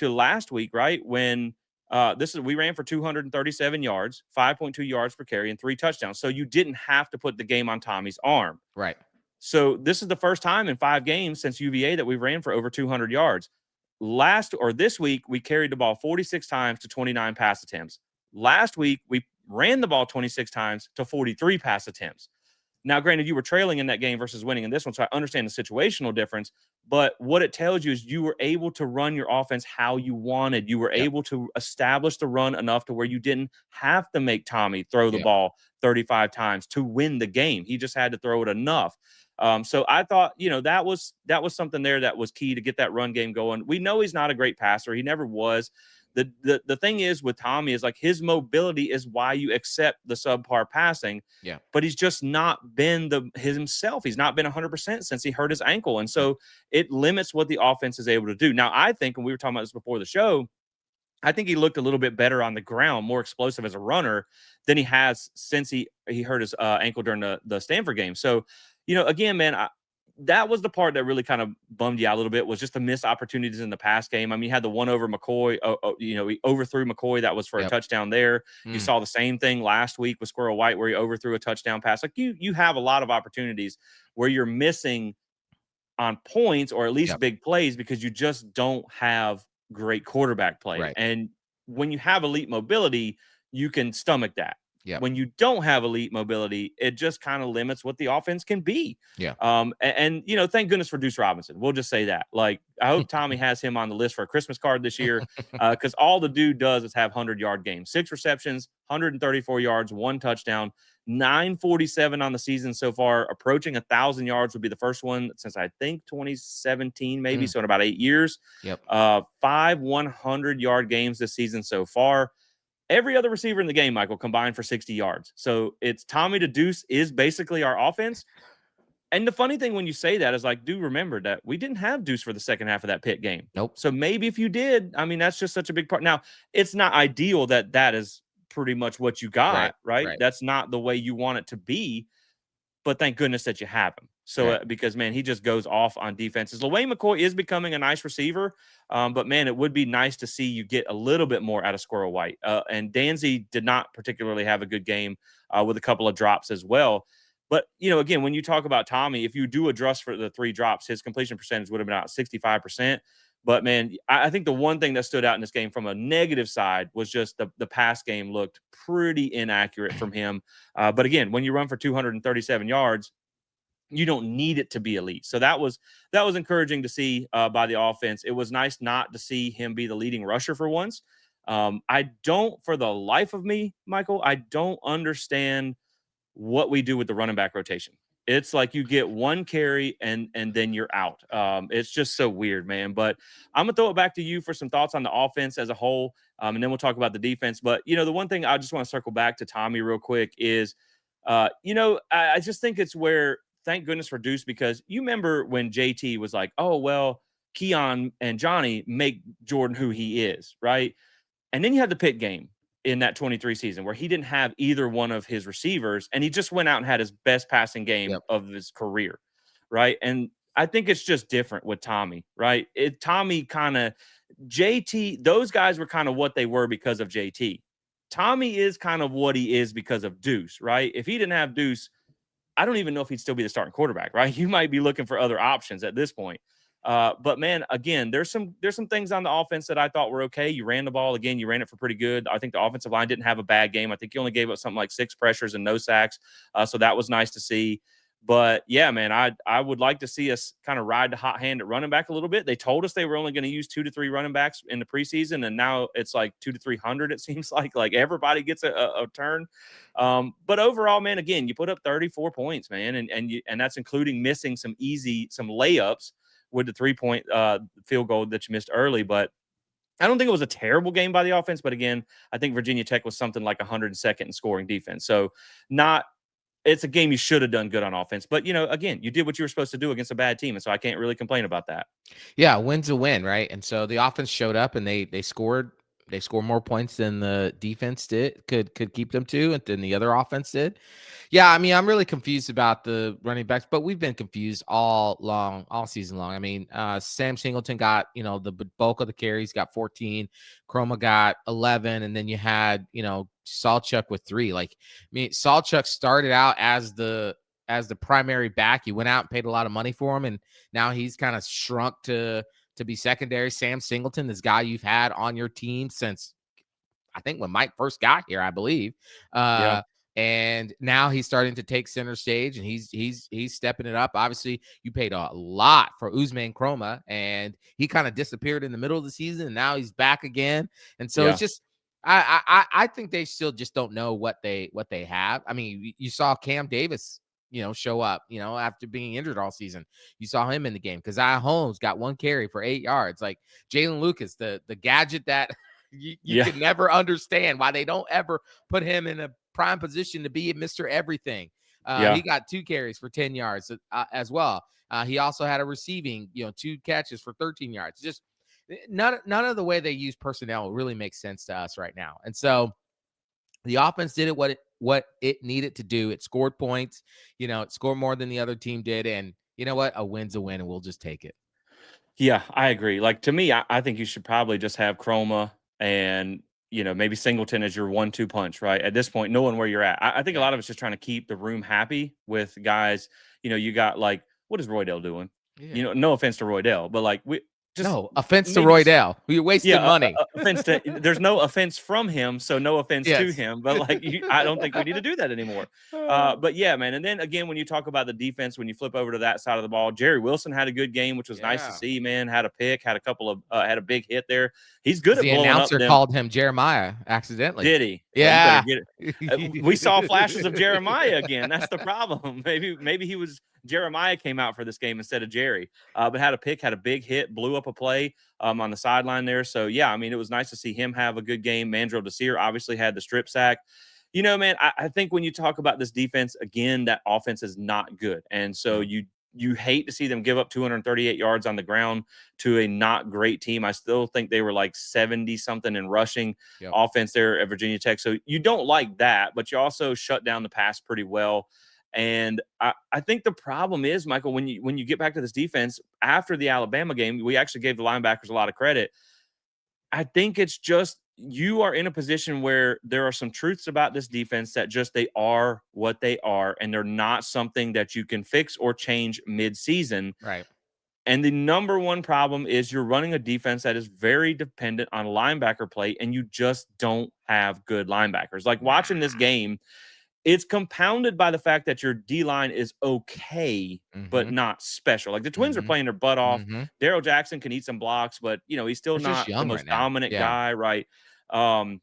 S1: last week, right? When we ran for 237 yards, 5.2 yards per carry, and 3 touchdowns. So you didn't have to put the game on Tommy's arm.
S2: Right.
S1: So this is the first time in 5 games since UVA that we ran for over 200 yards. This week, we carried the ball 46 times to 29 pass attempts. Last week, we ran the ball 26 times to 43 pass attempts. Now, granted, you were trailing in that game versus winning in this one, so I understand the situational difference. But what it tells you is you were able to run your offense how you wanted. You were
S2: Yep.
S1: able to establish the run enough to where you didn't have to make Tommy throw the
S2: Yep.
S1: ball 35 times to win the game. He just had to throw it enough. So I thought, that was something there that was key to get that run game going. We know he's not a great passer. He never was. The thing is with Tommy is like his mobility is why you accept the subpar passing.
S2: Yeah.
S1: But he's just not been himself. He's not been 100% since he hurt his ankle. And
S2: Yep.
S1: so it limits what the offense is able to do. Now, I think, and we were talking about this before the show, I think he looked a little bit better on the ground, more explosive as a runner than he has since he hurt his ankle during the Stanford game. So, again, man, that was the part that really kind of bummed you out a little bit, was just the missed opportunities in the pass game. I mean, you had the one over McCoy. He overthrew McCoy. That was for a
S2: Yep.
S1: touchdown there. You
S2: Mm.
S1: saw the same thing last week with Squirrel White, where he overthrew a touchdown pass. Like you have a lot of opportunities where you're missing on points or at least
S2: Yep.
S1: big plays because you just don't have great quarterback play.
S2: Right.
S1: And when you have elite mobility, you can stomach that.
S2: Yep.
S1: When you don't have elite mobility, it just kind of limits what the offense can be.
S2: Yeah.
S1: Thank goodness for Deuce Robinson. We'll just say that. Like, I hope Tommy has him on the list for a Christmas card this year, because all the dude does is have 100-yard games, 6 receptions, 134 yards, 1 touchdown, 947 on the season so far. Approaching 1,000 yards would be the first one since I think 2017, maybe.
S2: Mm.
S1: So in about 8 years.
S2: Yep.
S1: 5 100-yard games this season so far. Every other receiver in the game, Michael, combined for 60 yards. So it's Tommy to Deuce is basically our offense. And the funny thing when you say that is, like, do remember that we didn't have Deuce for the second half of that Pitt game.
S2: Nope.
S1: So maybe if you did, I mean, that's just such a big part. Now, it's not ideal that is pretty much what you
S2: Right.
S1: got, right?
S2: Right.
S1: That's not the way you want it to be. But thank goodness that you have him. So,
S2: Right.
S1: because, man, he just goes off on defenses. LaWayne McCoy is becoming a nice receiver, but, man, it would be nice to see you get a little bit more out of Squirrel White. And Danzy did not particularly have a good game with a couple of drops as well. But, you know, again, when you talk about Tommy, if you do adjust for the 3 drops, his completion percentage would have been about 65%. But man, I think the one thing that stood out in this game from a negative side was just the pass game looked pretty inaccurate from him. But again, when you run for 237 yards, you don't need it to be elite. So that was encouraging to see by the offense. It was nice not to see him be the leading rusher for once. I don't, for the life of me, Michael, I don't understand what we do with the running back rotation. It's like you get one carry and then you're out. It's just so weird, man. But I'm gonna throw it back to you for some thoughts on the offense as a whole, and then we'll talk about the defense. But you know, the one thing I just want to circle back to Tommy real quick is, I just think it's where thank goodness for Deuce, because you remember when JT was like, oh well, Keon and Johnny make Jordan who he is, right? And then you had the Pitt game in that 23 season where he didn't have either one of his receivers and he just went out and had his best passing game
S2: Yep.
S1: of his career. Right. And I think it's just different with Tommy, right? Tommy kind of JT, those guys were kind of what they were because of JT. Tommy is kind of what he is because of Deuce, right? If he didn't have Deuce, I don't even know if he'd still be the starting quarterback, right? You might be looking for other options at this point. But man, again, there's some things on the offense that I thought were okay. You ran the ball again. You ran it for pretty good. I think the offensive line didn't have a bad game. I think you only gave up something like 6 pressures and no sacks. So that was nice to see. But yeah, man, I would like to see us kind of ride the hot hand at running back a little bit. They told us they were only going to use 2 to 3 running backs in the preseason, and now it's like 2 to 300. It seems like everybody gets a turn. But overall, man, again, you put up 34 points, man, and that's including missing some layups with the 3-point field goal that you missed early. But I don't think it was a terrible game by the offense. But again, I think Virginia Tech was something like 102nd in scoring defense. So not it's a game you should have done good on offense. But, again, you did what you were supposed to do against a bad team. And so I can't really complain about that.
S2: Yeah, win's a win, right? And so the offense showed up and they scored. They scored more points than the defense could keep them to, and than the other offense did. Yeah, I mean, I'm really confused about the running backs, but we've been confused all season long. I mean, Sam Singleton got the bulk of the carries, got 14. Chroma got 11, and then you had Salchuk with 3. Like, I mean, Salchuk started out as the primary back. You went out and paid a lot of money for him, and now he's kind of shrunk to be secondary. Sam Singleton, this guy you've had on your team since I think when Mike first got here, I believe.
S1: Yeah.
S2: And now he's starting to take center stage, and he's stepping it up. Obviously, you paid a lot for Usman Chroma, and he kind of disappeared in the middle of the season, and now he's back again. And so it's
S1: Yeah.
S2: just I think they still just don't know what they have. I mean, you saw Cam Davis show up, after being injured all season. You saw him in the game. Keziah Holmes got 1 carry for 8 yards. Like Jalen Lucas, the gadget that you
S1: Yeah.
S2: can never understand why they don't ever put him in a prime position to be Mr. Everything. He
S1: Yeah.
S2: got 2 carries for 10 yards as well. He also had a receiving, 2 catches for 13 yards. Just none of the way they use personnel really makes sense to us right now. And so the offense did what it needed to do. It scored points. It scored more than the other team did. And you know what? A win's a win, and we'll just take it.
S1: Yeah, I agree. Like to me, I think you should probably just have Chroma and maybe Singleton as your 1-2 punch, right? At this point, knowing where you're at. I think a
S2: Yeah.
S1: lot of it's just trying to keep the room happy with guys. You got like what is Roydell doing?
S2: Yeah.
S1: No offense to Roydell, but like we just
S2: No offense to
S1: maybe
S2: Roydell. You're
S1: yeah,
S2: wasting money.
S1: offense to there's no offense from him, so no offense to
S2: Yes.
S1: him, but like I don't think we need to do that anymore. But yeah, man. And then again, when you talk about the defense, when you flip over to that side of the ball, Jerry Wilson had a good game, which was nice to
S2: Yeah.
S1: see. Man, had a pick, had a couple of had a big hit there. He's good at
S2: The
S1: blowing up
S2: announcer
S1: them.
S2: called him Jeremiah accidentally.
S1: Did he? Well, you better
S2: Yeah.
S1: get it. We saw flashes of Jeremiah again. That's the problem. Maybe he was Jeremiah came out for this game instead of Jerry. But had a pick, had a big hit, blew up a play on the sideline there. So yeah, I mean, it was nice to see him have a good game. Mandro Desir obviously had the strip sack. Man, I think when you talk about this defense again, that offense is not good, and so
S2: Yeah.
S1: you hate to see them give up 238 yards on the ground to a not great team. I still think they were like 70 something in rushing
S2: Yep.
S1: offense there at Virginia Tech. So you don't like that, but you also shut down the pass pretty well. And I think the problem is, Michael, when you get back to this defense after the Alabama game, we actually gave the linebackers a lot of credit. I think it's just you are in a position where there are some truths about this defense that just they are what they are, and they're not something that you can fix or change mid-season.
S2: Right.
S1: And the number one problem is you're running a defense that is very dependent on linebacker play, and you just don't have good linebackers. Like watching this
S2: Nah.
S1: game, it's compounded by the fact that your D line is okay, but
S2: Mhm.
S1: not special. Like the Twins are
S2: Mhm.
S1: playing their butt off.
S2: Mhm.
S1: Daryl Jackson can eat some blocks, but he's still
S2: They're just
S1: not the
S2: young right
S1: most
S2: now.
S1: dominant
S2: Yeah.
S1: guy, right? Um,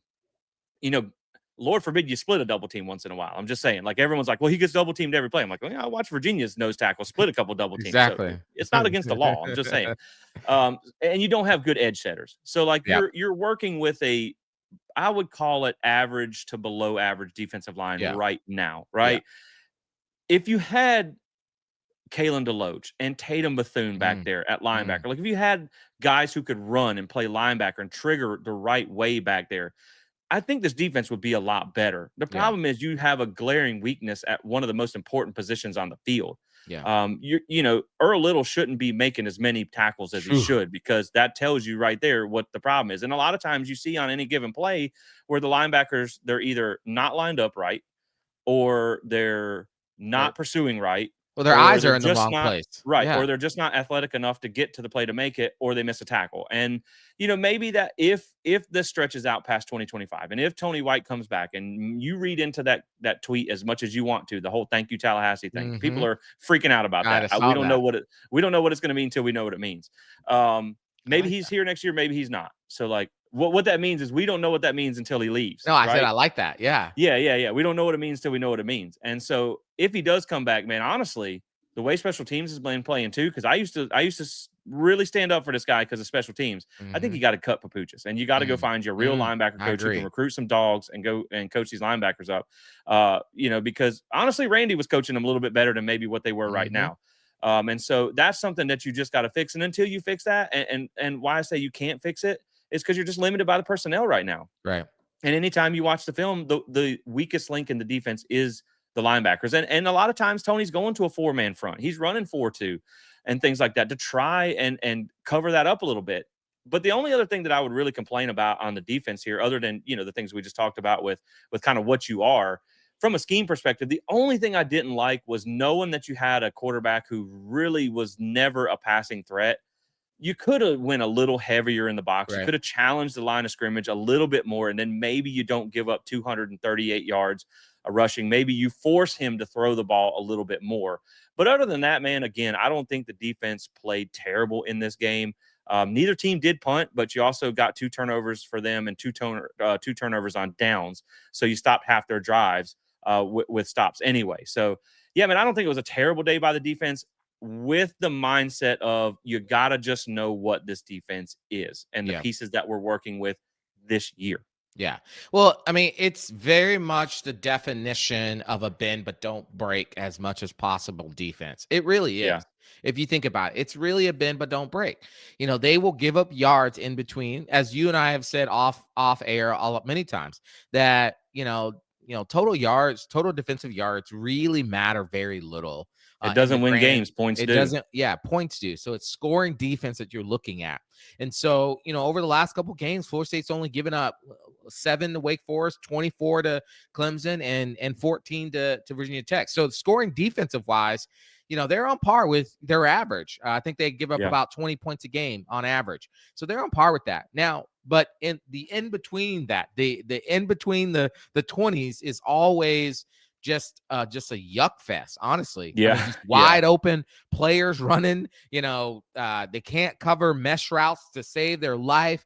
S1: you know, Lord forbid you split a double team once in a while. I'm just saying, like everyone's like, well, he gets double teamed every play. I'm like, well, yeah, I watch Virginia's nose tackle split a couple double teams, so
S2: Exactly.
S1: it's not against the law. I'm just saying, and you don't have good edge setters, so like
S2: Yep.
S1: you're working with a, I would call it average to below average defensive line
S2: Yeah.
S1: right now,
S2: Yeah.
S1: right? If you had Kalen DeLoach and Tatum Bethune back
S2: Mm.
S1: there at
S2: Mm.
S1: linebacker, like if you had guys who could run and play linebacker and trigger the right way back there, I think this defense would be a lot better. The
S2: Yeah.
S1: problem is you have a glaring weakness at one of the most important positions on the field.
S2: Yeah.
S1: Earl Little shouldn't be making as many tackles as he
S2: Phew.
S1: should, because that tells you right there what the problem is. And a lot of times you see on any given play where the linebackers, they're either not lined up right, or they're
S2: Or
S1: not pursuing right,
S2: well, their
S1: or
S2: eyes
S1: they're
S2: are in the
S1: just
S2: wrong
S1: not
S2: place.
S1: right,
S2: Yeah.
S1: or they're just not athletic enough to get to the play to make it, or they miss a tackle. And maybe that if this stretches out past 2025, and if Tony White comes back, and you read into that tweet as much as you want to, the whole "thank you Tallahassee" thing, people
S2: Mhm.
S1: are freaking out about
S2: I
S1: that.
S2: saw that.
S1: We don't know what it's going to mean until we know what it means. um
S2: I
S1: Maybe
S2: like
S1: he's
S2: that.
S1: here next year, maybe he's not. So like what that means is we don't know what that means until he leaves,
S2: No, I said
S1: right?
S2: I like that. Yeah.
S1: Yeah, yeah, yeah. We don't know what it means till we know what it means. And so if he does come back, man, honestly, the way special teams has been playing too, because I used to really stand up for this guy because of special teams. I think you
S2: Mhm.
S1: got to cut papuchas, and you got to go
S2: Mm.
S1: find your real
S2: Mm.
S1: linebacker
S2: I
S1: coach who can
S2: agree.
S1: recruit some dogs and go and coach these linebackers up. Because honestly, Randy was coaching them a little bit better than maybe what they were right
S2: Mhm.
S1: now. And so that's something that you just got to fix. And until you fix that, and why I say you can't fix it is because you're just limited by the personnel right now.
S2: Right.
S1: And anytime you watch the film, the weakest link in the defense is the linebackers. And a lot of times Tony's going to a four-man front. He's running 4-2 and things like that to try and cover that up a little bit. But the only other thing that I would really complain about on the defense here, other than the things we just talked about with kind of what you are from a scheme perspective, the only thing I didn't like was knowing that you had a quarterback who really was never a passing threat. You could have went a little heavier in the box. You
S2: Right.
S1: could have challenged the line of scrimmage a little bit more, and then maybe you don't give up 238 yards rushing. Maybe you force him to throw the ball a little bit more. But other than that, man, again, I don't think the defense played terrible in this game. Neither team did punt, but you also got two turnovers for them and two turnovers on downs. So you stopped half their drives with stops anyway. So yeah, man, I don't think it was a terrible day by the defense, with the mindset of you got to just know what this defense is and the
S2: Yeah.
S1: pieces that we're working with this year.
S2: Yeah. Well, I mean, it's very much the definition of a bend but don't break as much as possible defense. It really
S1: Yeah.
S2: is. If you think about it, it's really a bend but don't break. They will give up yards in between, as you and I have said off air many times, that total yards, total defensive yards really matter very little
S1: It
S2: in the
S1: doesn't win
S2: grand.
S1: games, points
S2: It
S1: do.
S2: doesn't, yeah, points do. So it's scoring defense that you're looking at. And so, over the last couple games, Florida State's only given up 7 to Wake Forest, 24 to Clemson, and 14 to Virginia Tech. So scoring defensive wise, they're on par with their average. I think they give up
S1: Yeah.
S2: about 20 points a game on average. So they're on par with that. Now, but in between that, the in between the 20s is always just a yuck fest, honestly. I mean,
S1: Yeah.
S2: just
S1: Yeah.
S2: wide open players running. They can't cover mesh routes to save their life.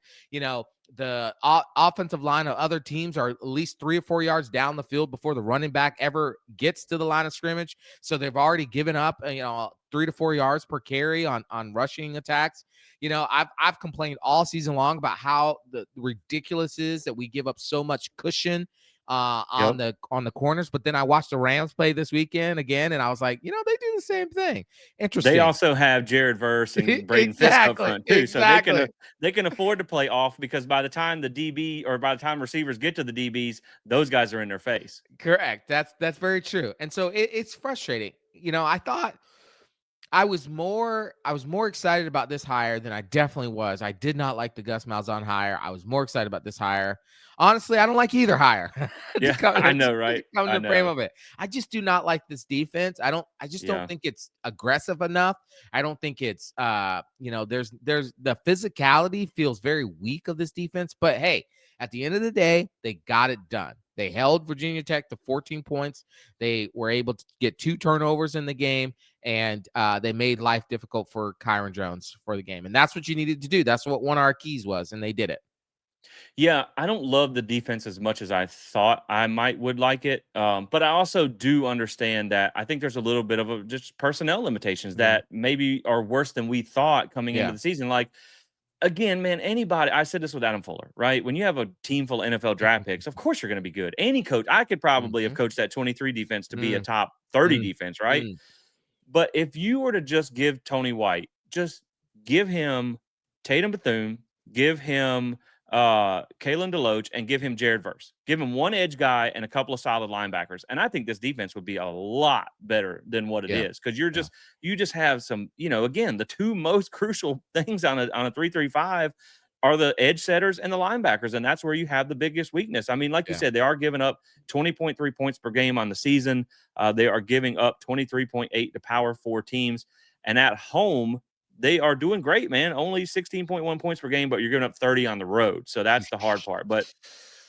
S2: The offensive line of other teams are at least 3 or 4 yards down the field before the running back ever gets to the line of scrimmage. So they've already given up, 3 to 4 yards per carry on rushing attacks. I've complained all season long about how the ridiculous is that we give up so much cushion on
S1: Yep.
S2: the corners. But then I watched the Rams play this weekend again, and I was like, they do the same thing.
S1: They
S2: Interesting.
S1: also have Jared Verse and Braden Fisk up
S2: Exactly.
S1: front too, so
S2: Exactly.
S1: they can afford to play off, because by the time the DB, or by the time receivers get to the DBs, those guys are in their face.
S2: Correct. That's very true. And so it's frustrating. I was more excited about this hire than I definitely was. I did not like the Gus Malzahn hire. I was more excited about this hire. Honestly, I don't like either hire. to
S1: Yeah,
S2: come
S1: I
S2: to
S1: know, right?
S2: come
S1: I
S2: to frame
S1: know.
S2: of it. I just do not like this defense. I just don't
S1: Yeah.
S2: think it's aggressive enough. I don't think it's there's the physicality feels very weak of this defense, but hey, at the end of the day, they got it done. They held Virginia Tech to 14 points. They were able to get 2 turnovers in the game, and they made life difficult for Kyron Jones for the game. And that's what you needed to do. That's what one of our keys was, and they did it.
S1: Yeah, I don't love the defense as much as I thought I would like it. But I also do understand that I think there's a little bit of just personnel limitations
S2: Yeah.
S1: that maybe are worse than we thought coming into
S2: Yeah.
S1: the season. Like again, man, anybody, I said this with Adam Fuller, right? When you have a team full of NFL draft picks, of course you're going to be good. Any coach, I could probably have
S2: Mhm.
S1: coached that 23 defense to be a
S2: Mm,
S1: top 30
S2: mm,
S1: defense, right?
S2: mm.
S1: But if you were to just give Tony White, just give him Tatum Bethune, give him Kalen DeLoach, and give him Jared Verse. Give him one edge guy and a couple of solid linebackers. And I think this defense would be a lot better than what it
S2: Yeah.
S1: is. Because
S2: Yeah.
S1: you just have some, again, the two most crucial things on a 3-3-5 are the edge setters and the linebackers. And that's where you have the biggest weakness. I mean, like you
S2: Yeah.
S1: said, they are giving up 20.3 points per game on the season. They are giving up 23.8 to power four teams. And at home, they are doing great, man. Only 16.1 points per game, but you're giving up 30 on the road. So that's the hard part. But,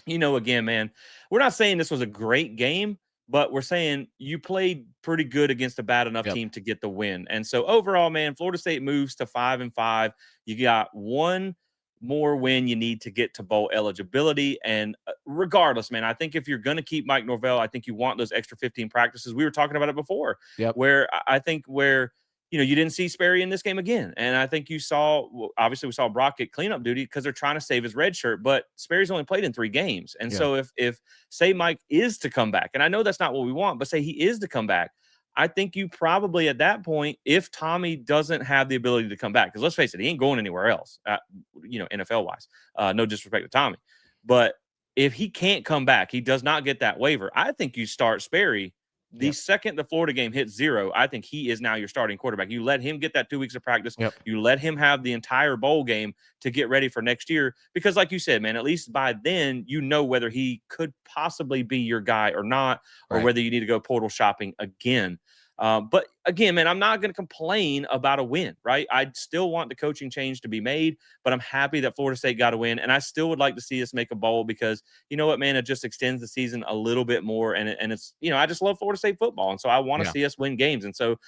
S1: again, man, we're not saying this was a great game, but we're saying you played pretty good against a bad enough
S2: Yep.
S1: team to get the win. And so overall, man, Florida State moves to 5-5. You got one more win you need to get to bowl eligibility. And regardless, man, I think if you're going to keep Mike Norvell, I think you want those extra 15 practices. We were talking about it before,
S2: Yep.
S1: where I think where you didn't see Sperry in this game again. And I think you saw, obviously we saw Brock get cleanup duty because they're trying to save his red shirt, but Sperry's only played in 3 games. And
S2: Yeah.
S1: so if say Mike is to come back, and I know that's not what we want, but say he is to come back, I think you probably at that point, if Tommy doesn't have the ability to come back, because let's face it, he ain't going anywhere else, NFL wise. No disrespect to Tommy, but if he can't come back, he does not get that waiver. I think you start Sperry the
S2: Yep.
S1: second the Florida game hits 0. I think he is now your starting quarterback. You let him get that 2 weeks of practice.
S2: Yep.
S1: You let him have the entire bowl game to get ready for next year. Because, like you said, man, at least by then you know whether he could possibly be your guy or not, or
S2: Right.
S1: whether you need to go portal shopping again. But again, man, I'm not going to complain about a win, right? I still want the coaching change to be made, but I'm happy that Florida State got a win. And I still would like to see us make a bowl because you know what, man, it just extends the season a little bit more. And it's, I just love Florida State football. And so I want to
S2: Yeah.
S1: see us win games. And so,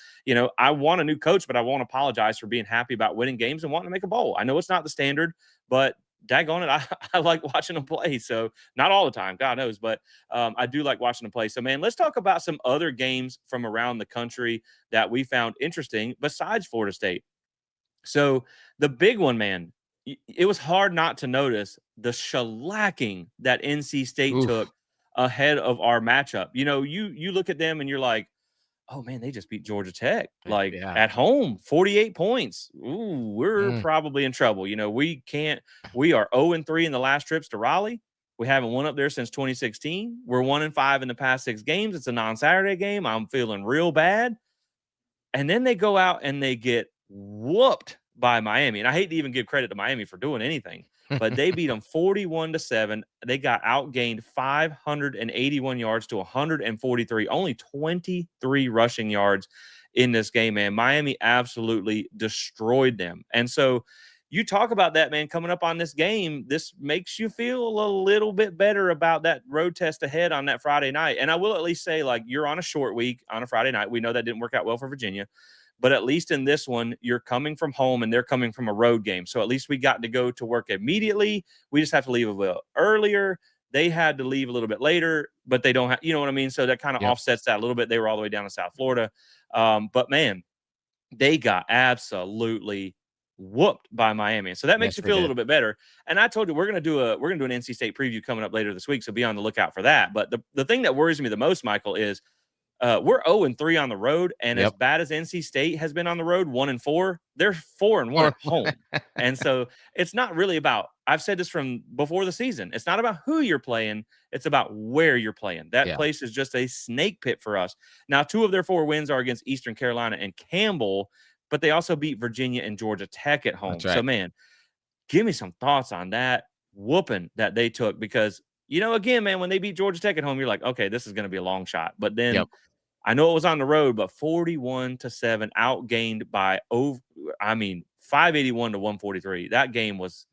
S1: I want a new coach, but I won't apologize for being happy about winning games and wanting to make a bowl. I know it's not the standard, but daggone it, I like watching them play. So not all the time, God knows, but I do like watching them play. So, man, let's talk about some other games from around the country that we found interesting besides Florida State. So the big one, man, it was hard not to notice the shellacking that NC State took
S2: Oof.
S1: ahead of our matchup. You look at them and you're like, oh man, they just beat Georgia Tech like
S2: Yeah.
S1: at home, 48 points. Ooh, we're
S2: Mm.
S1: probably in trouble. We are 0-3 in the last trips to Raleigh. We haven't won up there since 2016. We're 1-5 in the past 6 games. It's a non-Saturday game. I'm feeling real bad. And then they go out and they get whooped by Miami. And I hate to even give credit to Miami for doing anything, but they beat them 41-7. They got outgained 581 yards to 143, only 23 rushing yards in this game, man. Miami absolutely destroyed them. And so you talk about that, man, coming up on this game. This makes you feel a little bit better about that road test ahead on that Friday night. And I will at least say, like, you're on a short week on a Friday night. We know that didn't work out well for Virginia, but at least in this one, you're coming from home and they're coming from a road game. So at least we got to go to work immediately. We just have to leave a little earlier. They had to leave a little bit later, but they don't have, you know what I mean? So that kind of
S2: Yep.
S1: offsets that a little bit. They were all the way down to South Florida. But man, they got absolutely whooped by Miami. So that makes
S2: Yes,
S1: you
S2: they
S1: feel a
S2: did.
S1: little bit better. And I told you we're gonna do an NC State preview coming up later this week. So be on the lookout for that. But the thing that worries me the most, Michael, is we're 0-3 on the road. And as
S2: Yep.
S1: bad as NC State has been on the road, 1-4, they're 4-1
S2: Or
S1: at home. And so it's not really about I've said this from before the season. It's not about who you're playing, it's about where you're playing. That
S2: Yeah,
S1: place is just a snake pit for us. Now, 2 of their 4 wins are against Eastern Carolina and Campbell, but they also beat Virginia and Georgia Tech at home.
S2: that's
S1: So,
S2: right.
S1: man, give me some thoughts on that whooping that they took because, again, man, when they beat Georgia Tech at home, you're like, okay, this is going to be a long shot. But then
S2: Yep.
S1: I know it was on the road, but 41-7 outgained by over, 581 to 143. That game was,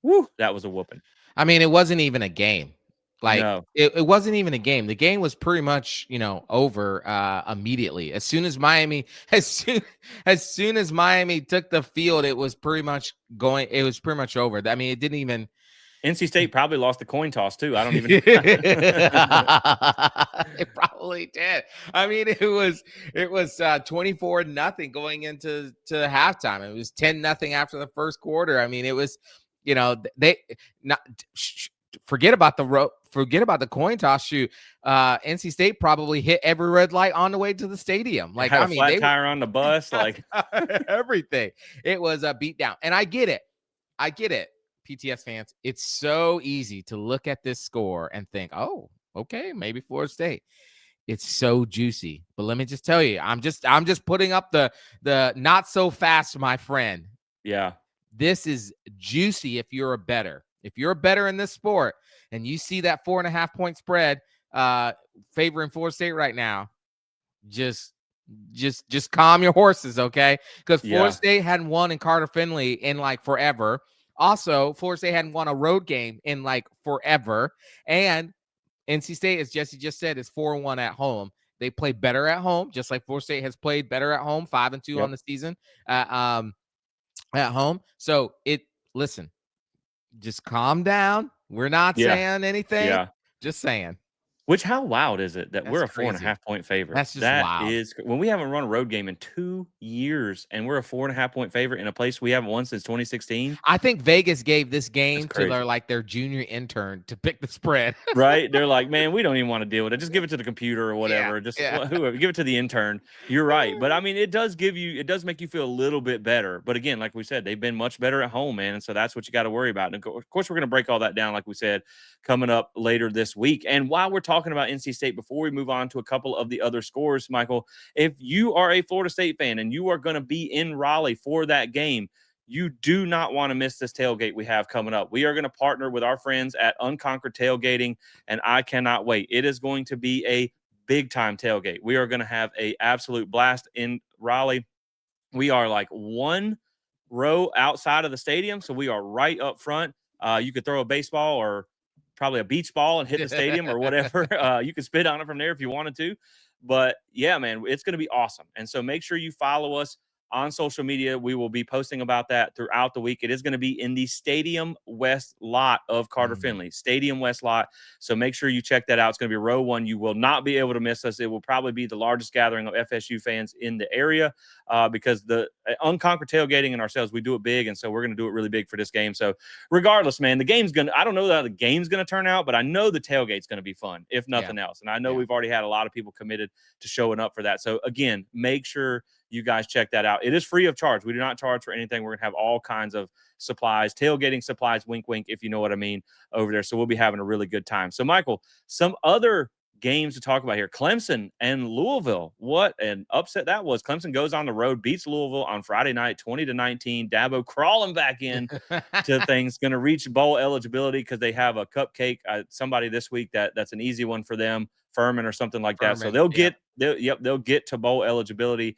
S1: woo, that was a whooping.
S2: I mean, it wasn't even a game. Like
S1: No.
S2: it wasn't even a game. The game was pretty much, over immediately. As soon as Miami, as soon as Miami took the field, it was pretty much going, it was pretty much over. I mean, it didn't even
S1: NC State probably lost the coin toss too. I don't even.
S2: it probably did. I mean, it was 24 nothing going into halftime. It was 10 nothing after the first quarter. I mean, it was, they not forget about forget about the coin toss. Shoot, NC State probably hit every red light on the way to the stadium. Like,
S1: Had
S2: I
S1: a
S2: mean,
S1: flat
S2: they were
S1: tire on the bus. Like,
S2: everything. It was a beatdown, and I get it. I get it. PTS fans, it's so easy to look at this score and think, oh, okay, maybe Florida State. It's so juicy. But let me just tell you, I'm just putting up the not so fast, my friend.
S1: yeah,
S2: This is juicy if you're a bettor. If you're a bettor in this sport and you see that 4.5 point spread favoring Florida State right now, just calm your horses, okay? Because Florida
S1: yeah,
S2: State hadn't won in Carter Finley in like forever. Also, Florida State hadn't won a road game in like forever. And NC State, as Jesse just said, is 4-1 at home. They play better at home, just like Florida State has played better at home, 5-2 on
S1: yep,
S2: the season at home. So listen, just calm down. We're not
S1: yeah,
S2: saying anything.
S1: yeah.
S2: Just saying.
S1: Which how wild is it that we're
S2: That's
S1: a four and a
S2: crazy.
S1: half point favorite?
S2: That's just
S1: That
S2: wild.
S1: is when we haven't run a road game in 2 years, and we're a 4.5 point favorite in a place we haven't won since 2016.
S2: I think Vegas gave this
S1: That's
S2: game to
S1: crazy.
S2: their junior intern to pick the spread.
S1: Right? They're like, man, we don't even want to deal with it. Just give it to the computer or
S2: Yeah,
S1: whatever. Just
S2: yeah.
S1: whoever, give it to the intern. You're right. But I mean, it does make you feel a little bit better. But again, like we said, they've been much better at home, man. And so that's what you got to worry about. And of course, we're going to break all that down, like we said, coming up later this week. And while we're talking about NC State, before we move on to a couple of the other scores, Michael, if you are a Florida State fan and you are going to be in Raleigh for that game, you do not want to miss this tailgate we have coming up. We are going to partner with our friends at Unconquered Tailgating, and I cannot wait. It is going to be a big time tailgate. We are going to have a absolute blast in Raleigh. We are like one row outside of the stadium, so we are right up front. You could throw a baseball or probably a beach ball and hit the stadium or whatever. You could spit on it from there if you wanted to. But yeah, man, it's going to be awesome. And so make sure you follow us on social media. We will be posting about that throughout the week. It is going to be in the Stadium West lot of Carter
S2: Mm,
S1: Finley, Stadium West lot. So make sure you check that out. It's going to be row one. You will not be able to miss us. It will probably be the largest gathering of FSU fans in the area because the Unconquered Tailgating and ourselves, we do it big. And so we're going to do it really big for this game. So regardless, man, the game's going to, I don't know how the game's going to turn out, but I know the tailgate's going to be fun, if
S2: yeah,
S1: nothing else. And I know
S2: yeah,
S1: we've already had a lot of people committed to showing up for that. So again, make sure you guys check that out. It is free of charge. We do not charge for anything. We're going to have all kinds of supplies, tailgating supplies, wink, wink, if you know what I mean, over there. So we'll be having a really good time. So, Michael, some other games to talk about here. Clemson and Louisville. What an upset that was. Clemson goes on the road, beats Louisville on Friday night, 20-19. Dabo crawling back in to things, going to reach bowl eligibility because they have a cupcake. Somebody this week that's an easy one for them, Furman or something like that. So
S2: Furman. Yep.
S1: they'll get to bowl eligibility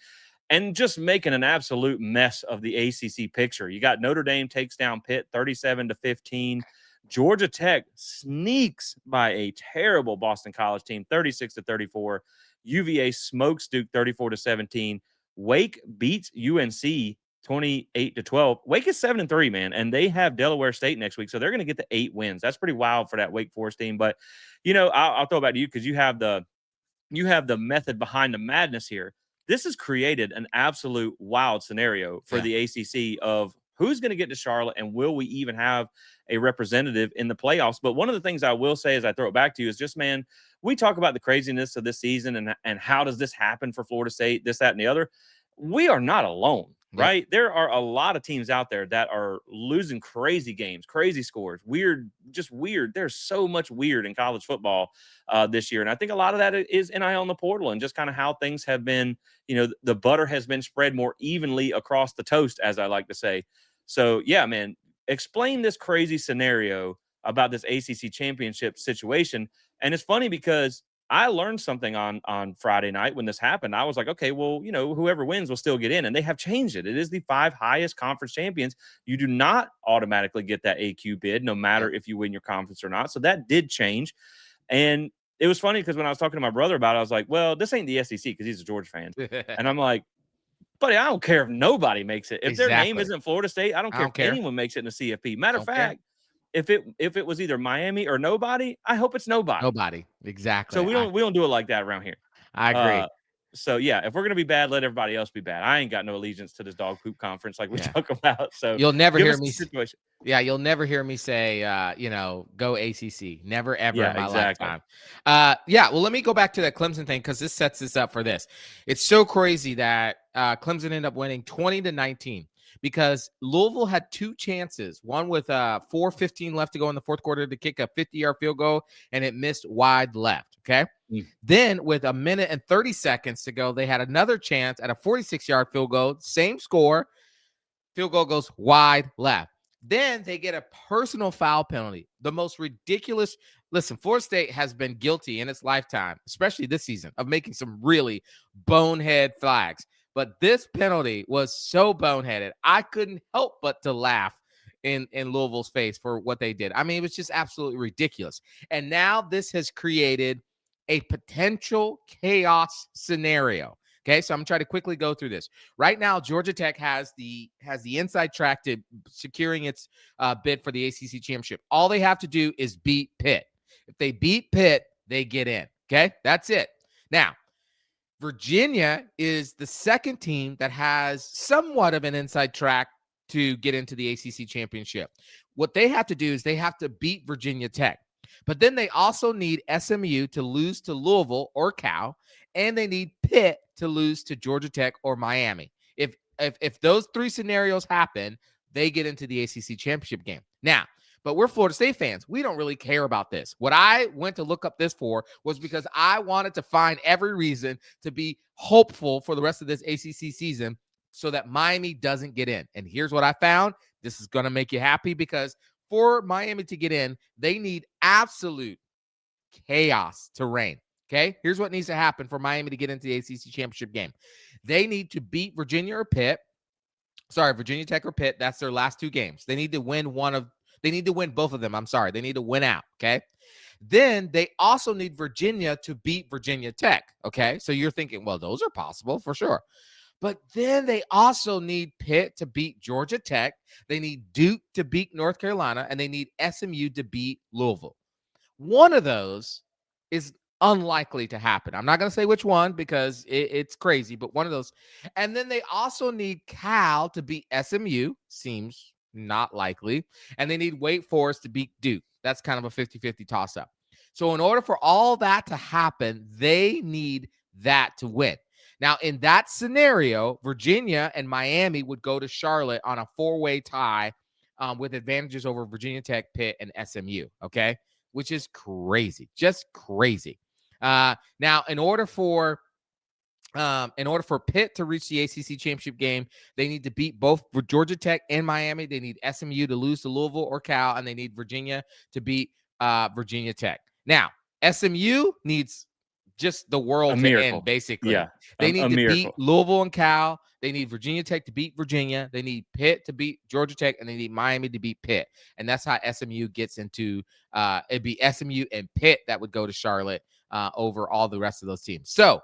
S1: and just making an absolute mess of the ACC picture. You got Notre Dame takes down Pitt 37-15. Georgia Tech sneaks by a terrible Boston College team 36-34. UVA smokes Duke 34-17. Wake beats UNC 28-12. Wake is 7-3, man, and they have Delaware State next week, so they're going to get the 8 wins. That's pretty wild for that Wake Forest team. But I'll throw it back to you because you have the method behind the madness here. This has created an absolute wild scenario for
S2: Yeah.
S1: the ACC of who's going to get to Charlotte and will we even have a representative in the playoffs. But one of the things I will say as I throw it back to you is just, man, we talk about the craziness of this season and how does this happen for Florida State, this, that, and the other. We are not alone.
S2: Yep.
S1: right? There are a lot of teams out there that are losing crazy games, crazy scores, weird, just weird. There's so much weird in college football this year. And I think a lot of that is NIL on the portal and just kind of how things have been, the butter has been spread more evenly across the toast, as I like to say. So, yeah, man, explain this crazy scenario about this ACC championship situation. And it's funny because I learned something on Friday night when this happened. I was like, okay, well, whoever wins will still get in, and they have changed it. It is the 5 highest conference champions. You do not automatically get that AQ bid, no matter
S2: Yep.
S1: if you win your conference or not. So that did change, and it was funny because when I was talking to my brother about it, I was like, well, this ain't the SEC because he's a Georgia fan, and I'm like, buddy, I don't care if nobody makes it. If their name
S2: Exactly.
S1: isn't Florida State, I don't
S2: I
S1: care if
S2: don't care.
S1: anyone makes it in the CFP. Matter of
S2: Don't care.
S1: fact, if it was either Miami or nobody, I hope it's nobody.
S2: Nobody. Exactly.
S1: So we don't do it like that around here.
S2: I agree.
S1: Uh, so yeah, if we're gonna be bad, let everybody else be bad. I ain't got no allegiance to this dog poop conference like we
S2: Yeah.
S1: talk about. So
S2: You'll never
S1: give
S2: hear
S1: us the
S2: me
S1: situation.
S2: Yeah, you'll never hear me say, go ACC. Never, ever
S1: Yeah,
S2: in my
S1: exactly.
S2: lifetime. Yeah, well, let me go back to that Clemson thing because this sets this up for this. It's so crazy that Clemson ended up winning 20-19 because Louisville had 2 chances. One with 4:15 left to go in the fourth quarter to kick a 50-yard field goal, and it missed wide left. Okay.
S1: Mm.
S2: Then, with a minute and 30 seconds to go, they had another chance at a 46-yard field goal, same score. Field goal goes wide left. Then they get a personal foul penalty. The most ridiculous. Listen, Florida State has been guilty in its lifetime, especially this season, of making some really bonehead flags. But this penalty was so boneheaded, I couldn't help but to laugh in Louisville's face for what they did. I mean, it was just absolutely ridiculous. And now this has created a potential chaos scenario. Okay, so I'm trying to quickly go through this. Right now, Georgia Tech has the inside track to securing its bid for the ACC championship. All they have to do is beat Pitt. If they beat Pitt, they get in. Okay, that's it. Now, Virginia is the second team that has somewhat of an inside track to get into the ACC championship. What they have to do is they have to beat Virginia Tech. But then they also need SMU to lose to Louisville or Cal, and they need Pitt to lose to Georgia Tech or Miami. If those 3 scenarios happen, they get into the ACC championship game. Now, but we're Florida State fans. We don't really care about this. What I went to look up this for was because I wanted to find every reason to be hopeful for the rest of this ACC season so that Miami doesn't get in. And here's what I found. This is going to make you happy because for Miami to get in, they need absolute chaos to reign. Okay, here's what needs to happen for Miami to get into the ACC championship game. They need to beat Virginia or Pitt. Sorry, Virginia Tech or Pitt. That's their last 2 games. They need to win they need to win both of them. I'm sorry. They need to win out. Okay. Then they also need Virginia to beat Virginia Tech. Okay. So you're thinking, well, those are possible for sure. But then they also need Pitt to beat Georgia Tech. They need Duke to beat North Carolina, and they need SMU to beat Louisville. One of those is unlikely to happen. I'm not going to say which one because it's crazy, but one of those. And then they also need Cal to beat SMU. Seems not likely. And they need Wake Forest to beat Duke. That's kind of a 50-50 toss up. So in order for all that to happen, they need that to win. Now, in that scenario, Virginia and Miami would go to Charlotte on a 4-way tie with advantages over Virginia Tech, Pitt, and SMU. Okay. Which is crazy, just crazy. Now, in order for Pitt to reach the ACC championship game, they need to beat both Georgia Tech and Miami. They need SMU to lose to Louisville or Cal, and they need Virginia to beat Virginia Tech. Now, SMU needs just the
S1: A
S2: world to end,
S1: miracle.
S2: basically.
S1: Yeah,
S2: They
S1: a
S2: need to beat
S1: miracle.
S2: Louisville and Cal. They need Virginia Tech to beat Virginia. They need Pitt to beat Georgia Tech, and they need Miami to beat Pitt. And that's how SMU gets into it'd be SMU and Pitt that would go to Charlotte over all the rest of those teams. So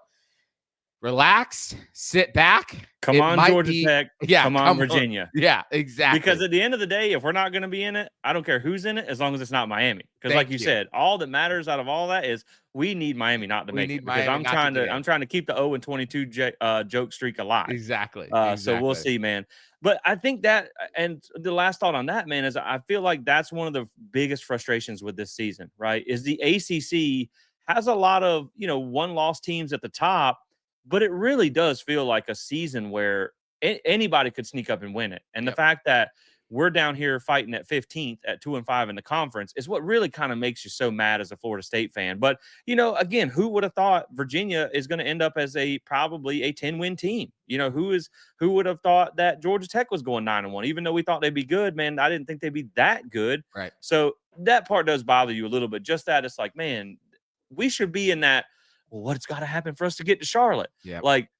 S2: relax, sit back.
S1: Come
S2: It
S1: on,
S2: might
S1: Georgia
S2: be,
S1: Tech.
S2: yeah,
S1: Come on,
S2: come on.
S1: Virginia.
S2: Yeah, exactly.
S1: Because at the end of the day, if we're not going to be in it, I don't care who's in it as long as it's not Miami. Because like
S2: Thank
S1: you
S2: you.
S1: said, all that matters out of all that is we need Miami not to
S2: We
S1: make
S2: need
S1: it because
S2: Miami not to get
S1: I'm
S2: in.
S1: trying to keep the 0-22 joke streak alive.
S2: Exactly.
S1: So we'll
S2: Exactly.
S1: see, man. But I think that, and the last thought on that, man, is I feel like that's one of the biggest frustrations with this season, right? Is the ACC has a lot of, one-loss teams at the top, but it really does feel like a season where anybody could sneak up and win it. And the
S2: Yep.
S1: fact that we're down here fighting at 15th at 2-5 in the conference is what really kind of makes you so mad as a Florida State fan. But again, who would have thought Virginia is going to end up as probably a 10-win team? Who would have thought that Georgia Tech was going 9-1? Even though we thought they'd be good, man, I didn't think they'd be that good.
S2: Right.
S1: So that part does bother you a little bit. Just that it's like, man, we should be in that. Well, what's got to happen for us to get to Charlotte?
S2: Yep.
S1: Like,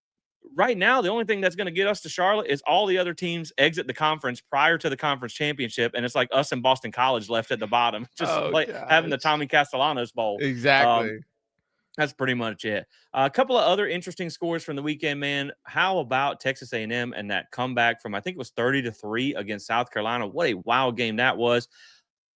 S1: right now, the only thing that's going to get us to Charlotte is all the other teams exit the conference prior to the conference championship, and it's like us and Boston College left at the bottom, just
S2: Oh
S1: having the
S2: gosh.
S1: Tommy Castellanos Bowl.
S2: Exactly.
S1: That's pretty much it. A couple of other interesting scores from the weekend, man. How about Texas A&M and that comeback from, I think it was 30-3 against South Carolina? What a wild game that was.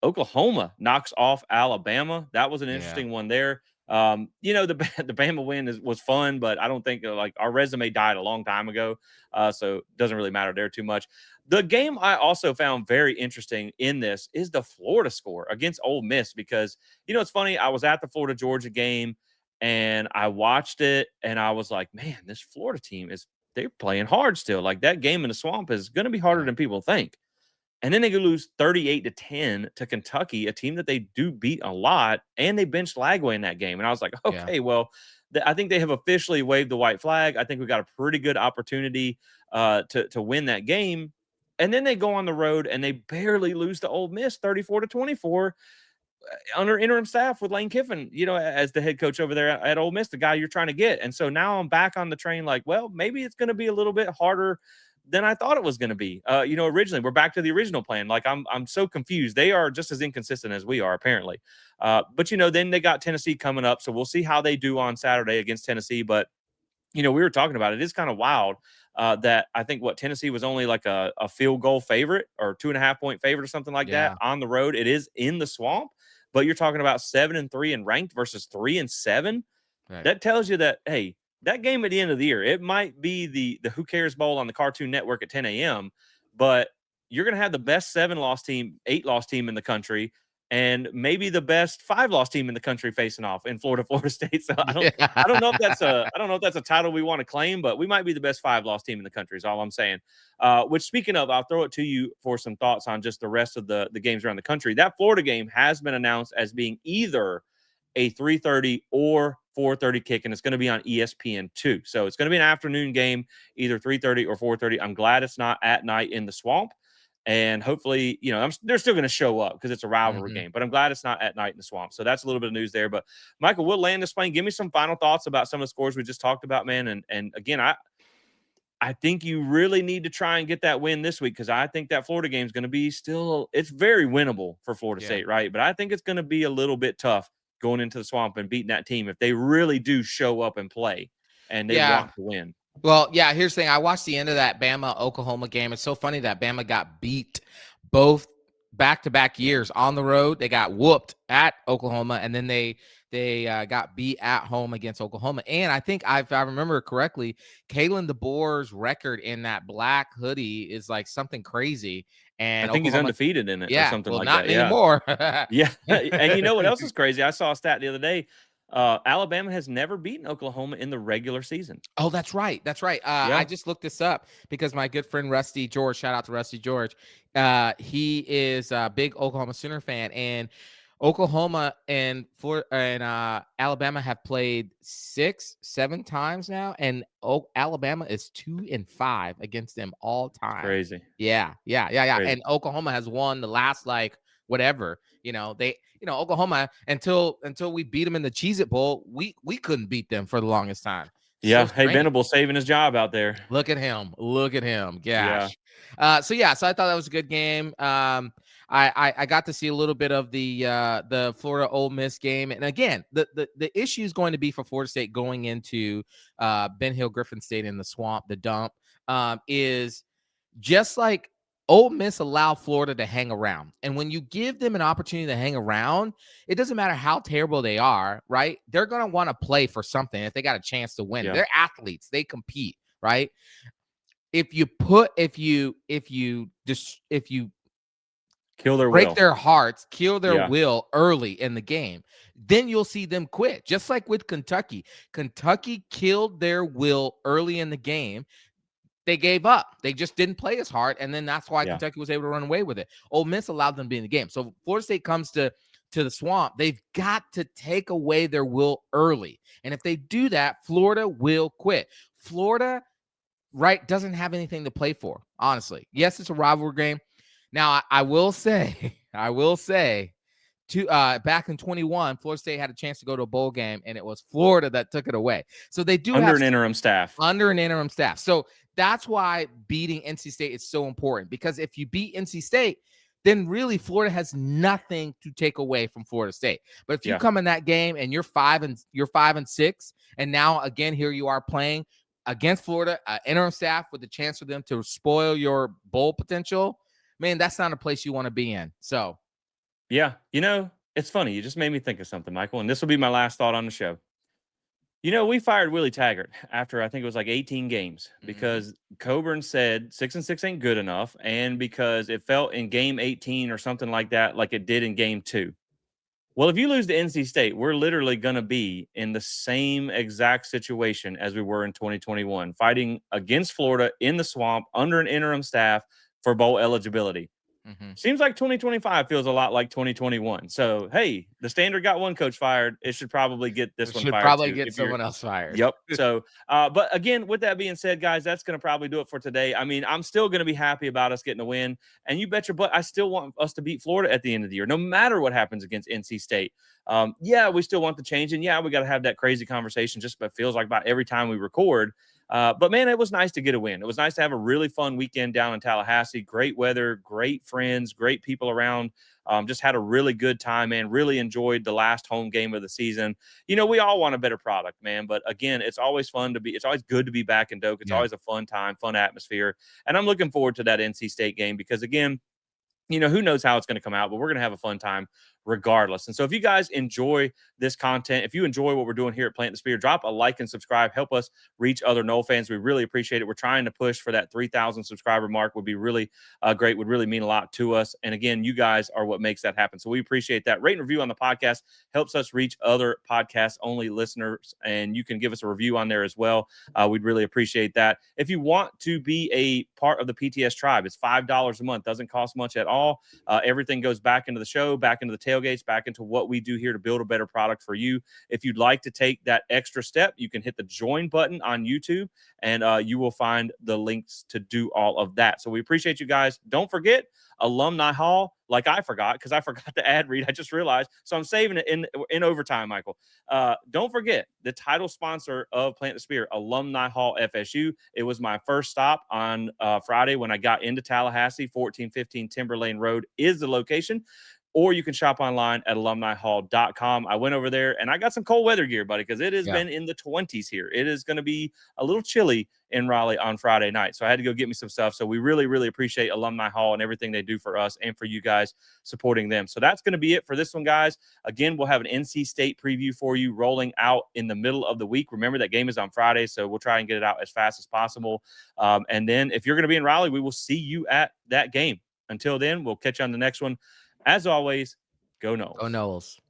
S1: Oklahoma knocks off Alabama. That was an
S2: Yeah.
S1: interesting one there. The Bama win was fun, but I don't think like our resume died a long time ago, so it doesn't really matter there too much. The game I also found very interesting in this is the Florida score against Ole Miss because it's funny. I was at the Florida Georgia game and I watched it and I was like, man, this Florida team they're playing hard still. Like that game in the Swamp is going to be harder
S2: Yeah.
S1: than people think. And then they could lose 38-10 to Kentucky, a team that they do beat a lot, and they benched Lagway in that game. And I was like,
S2: Yeah.
S1: okay, well, I think they have officially waved the white flag. I think we got a pretty good opportunity to win that game. And then they go on the road and they barely lose to Ole Miss 34-24 under interim staff with Lane Kiffin, as the head coach over there at Ole Miss, the guy you're trying to get. And so now I'm back on the train like, well, maybe it's going to be a little bit harder than I thought it was going to be. Originally, we're back to the original plan. Like I'm so confused. They are just as inconsistent as we are, apparently. But then they got Tennessee coming up, so we'll see how they do on Saturday against Tennessee. But we were talking about it. It's kind of wild that I think Tennessee was only like a field goal favorite or 2.5-point favorite or something like that
S2: Yeah.
S1: on the road. It is in the Swamp, but you're talking about 7-3 and ranked versus 3-7.
S2: Right.
S1: That tells you that, hey, that game at the end of the year, it might be the Who Cares Bowl on the Cartoon Network at 10 a.m., but you're going to have the best 7-loss team, 8-loss team in the country, and maybe the best 5-loss team in the country facing off in Florida State. So I don't know if that's a title we want to claim, but we might be the best 5-loss team in the country is all I'm saying. Which, speaking of, I'll throw it to you for some thoughts on just the rest of the games around the country. That Florida game has been announced as being either a 3:30 or 4:30 kick, and it's going to be on ESPN2. So it's going to be an afternoon game, either 3:30 or 4:30. I'm glad it's not at night in the Swamp. And hopefully, they're still going to show up because it's a rivalry game. But I'm glad it's not at night in the Swamp. So that's a little bit of news there. But Michael, we'll land this plane. Give me some final thoughts about some of the scores we just talked about, man. And again, I think you really need to try and get that win this week because I think that Florida game is going to be it's very winnable for Florida State, right? But I think it's going to be a little bit tough going into the Swamp and beating that team if they really do show up and play and they
S2: Yeah.
S1: want to win.
S2: Well, yeah, here's the thing. I watched the end of that Bama-Oklahoma game. It's so funny that Bama got beat both back-to-back years on the road. They got whooped at Oklahoma, and then they got beat at home against Oklahoma. And I think if I remember correctly, Kalen DeBoer's record in that black hoodie is like something crazy. And
S1: I think he's
S2: Oklahoma,
S1: undefeated in it or
S2: yeah,
S1: something
S2: well,
S1: like
S2: not
S1: that. Yeah.
S2: anymore.
S1: Yeah. And you know what else is crazy? I saw a stat the other day. Alabama has never beaten Oklahoma in the regular season.
S2: Oh, that's right. That's right.
S1: Yeah.
S2: I just looked this up because my good friend Rusty George, shout out to Rusty George. He is a big Oklahoma Sooner fan, and Oklahoma and Alabama have played 6-7 times now, and Alabama is 2-5 against them all time.
S1: Crazy.
S2: Yeah. Crazy. And Oklahoma has won the last whatever. Oklahoma until we beat them in the Cheez-It Bowl, we couldn't beat them for the longest time.
S1: Yeah. Hey, Venable saving his job out there.
S2: Look at him. Gosh.
S1: Yeah.
S2: So I thought that was a good game. I got to see a little bit of the Florida Ole Miss game, and again, the issue is going to be for Florida State going into Ben Hill Griffin State in the Swamp, the dump, is just like Ole Miss allow Florida to hang around. And when you give them an opportunity to hang around, it doesn't matter how terrible they are, right? They're going to want to play for something if they got a chance to win. Yeah. They're athletes. They compete, right? If you
S1: kill their
S2: break
S1: will.
S2: their hearts, kill their will early in the game, then you'll see them quit. Just like with Kentucky. Kentucky killed their will early in the game. they gave up. They just didn't play as hard, and then that's why
S1: Yeah.
S2: Kentucky was able to run away with it. Ole Miss allowed them to be in the game. So Florida State comes to the Swamp. They've got to take away their will early, and if they do that, Florida will quit. Florida, right, doesn't have anything to play for. Honestly, yes, it's a rivalry game. Now, I will say, I will say, back in 21, Florida State had a chance to go to a bowl game, and it was Florida that took it away. So they do
S1: Under
S2: have
S1: an interim staff.
S2: under an interim staff. So that's why beating NC State is so important, because if you beat NC State, then really Florida has nothing to take away from Florida State. But if you come in that game and you're 5-6, and now again here you are playing against Florida, interim staff with the chance for them to spoil your bowl potential, man, that's not a place you want to be in. So
S1: Yeah. It's funny. You just made me think of something, Michael, and this will be my last thought on the show. We fired Willie Taggart after I think it was like 18 games because Coburn said 6-6 ain't good enough, and because it felt in game 18 or something like that, like it did in game 2. Well, if you lose to NC State, we're literally going to be in the same exact situation as we were in 2021, fighting against Florida in the Swamp under an interim staff for bowl eligibility. Seems like 2025 feels a lot like 2021. So, hey, the Standard got one coach fired. It should probably get this one
S2: should
S1: fired
S2: probably
S1: too.
S2: get someone else fired.
S1: Yep. So, but again, with that being said, guys, that's going to probably do it for today. I mean, I'm still going to be happy about us getting a win. And you bet your butt, I still want us to beat Florida at the end of the year, no matter what happens against NC State. Yeah, we still want the change. And yeah, we got to have that crazy conversation just about feels like about every time we record. But man, it was nice to get a win. It was nice to have a really fun weekend down in Tallahassee. Great weather, great friends, great people around. Just had a really good time, man. Really enjoyed the last home game of the season. We all want a better product, man. But again, it's always good to be back in Doak. It's always a fun time, fun atmosphere. And I'm looking forward to that NC State game because, again, who knows how it's going to come out, but we're going to have a fun time regardless. And so if you guys enjoy this content, if you enjoy what we're doing here at Plant the Spear, drop a like and subscribe. Help us reach other Noel fans. We really appreciate it. We're trying to push for that 3,000 subscriber mark. Would be really great, would really mean a lot to us. And again, you guys are what makes that happen. So we appreciate that. Rate and review on the podcast helps us reach other podcast only listeners. And you can give us a review on there as well. We'd really appreciate that. If you want to be a part of the PTS tribe, it's $5 a month. Doesn't cost much at all. Everything goes back into the show, back into the tailgates, back into what we do here to build a better product for you. If you'd like to take that extra step, you can hit the join button on YouTube, and you will find the links to do all of that. So we appreciate you guys. Don't forget Alumni Hall, like I forgot because I forgot the ad read. I just realized. So I'm saving it in overtime, Michael. Don't forget the title sponsor of Plant the Spear, Alumni Hall FSU. It was my first stop on Friday when I got into Tallahassee. 1415 Timberlane Road is the location. Or you can shop online at alumnihall.com. I went over there and I got some cold weather gear, buddy, because it has been in the 20s here. It is going to be a little chilly in Raleigh on Friday night. So I had to go get me some stuff. So we really, really appreciate Alumni Hall and everything they do for us and for you guys supporting them. So that's going to be it for this one, guys. Again, we'll have an NC State preview for you rolling out in the middle of the week. Remember, that game is on Friday, so we'll try and get it out as fast as possible. And then if you're going to be in Raleigh, we will see you at that game. Until then, we'll catch you on the next one. As always, go Noles.
S2: Go Noles.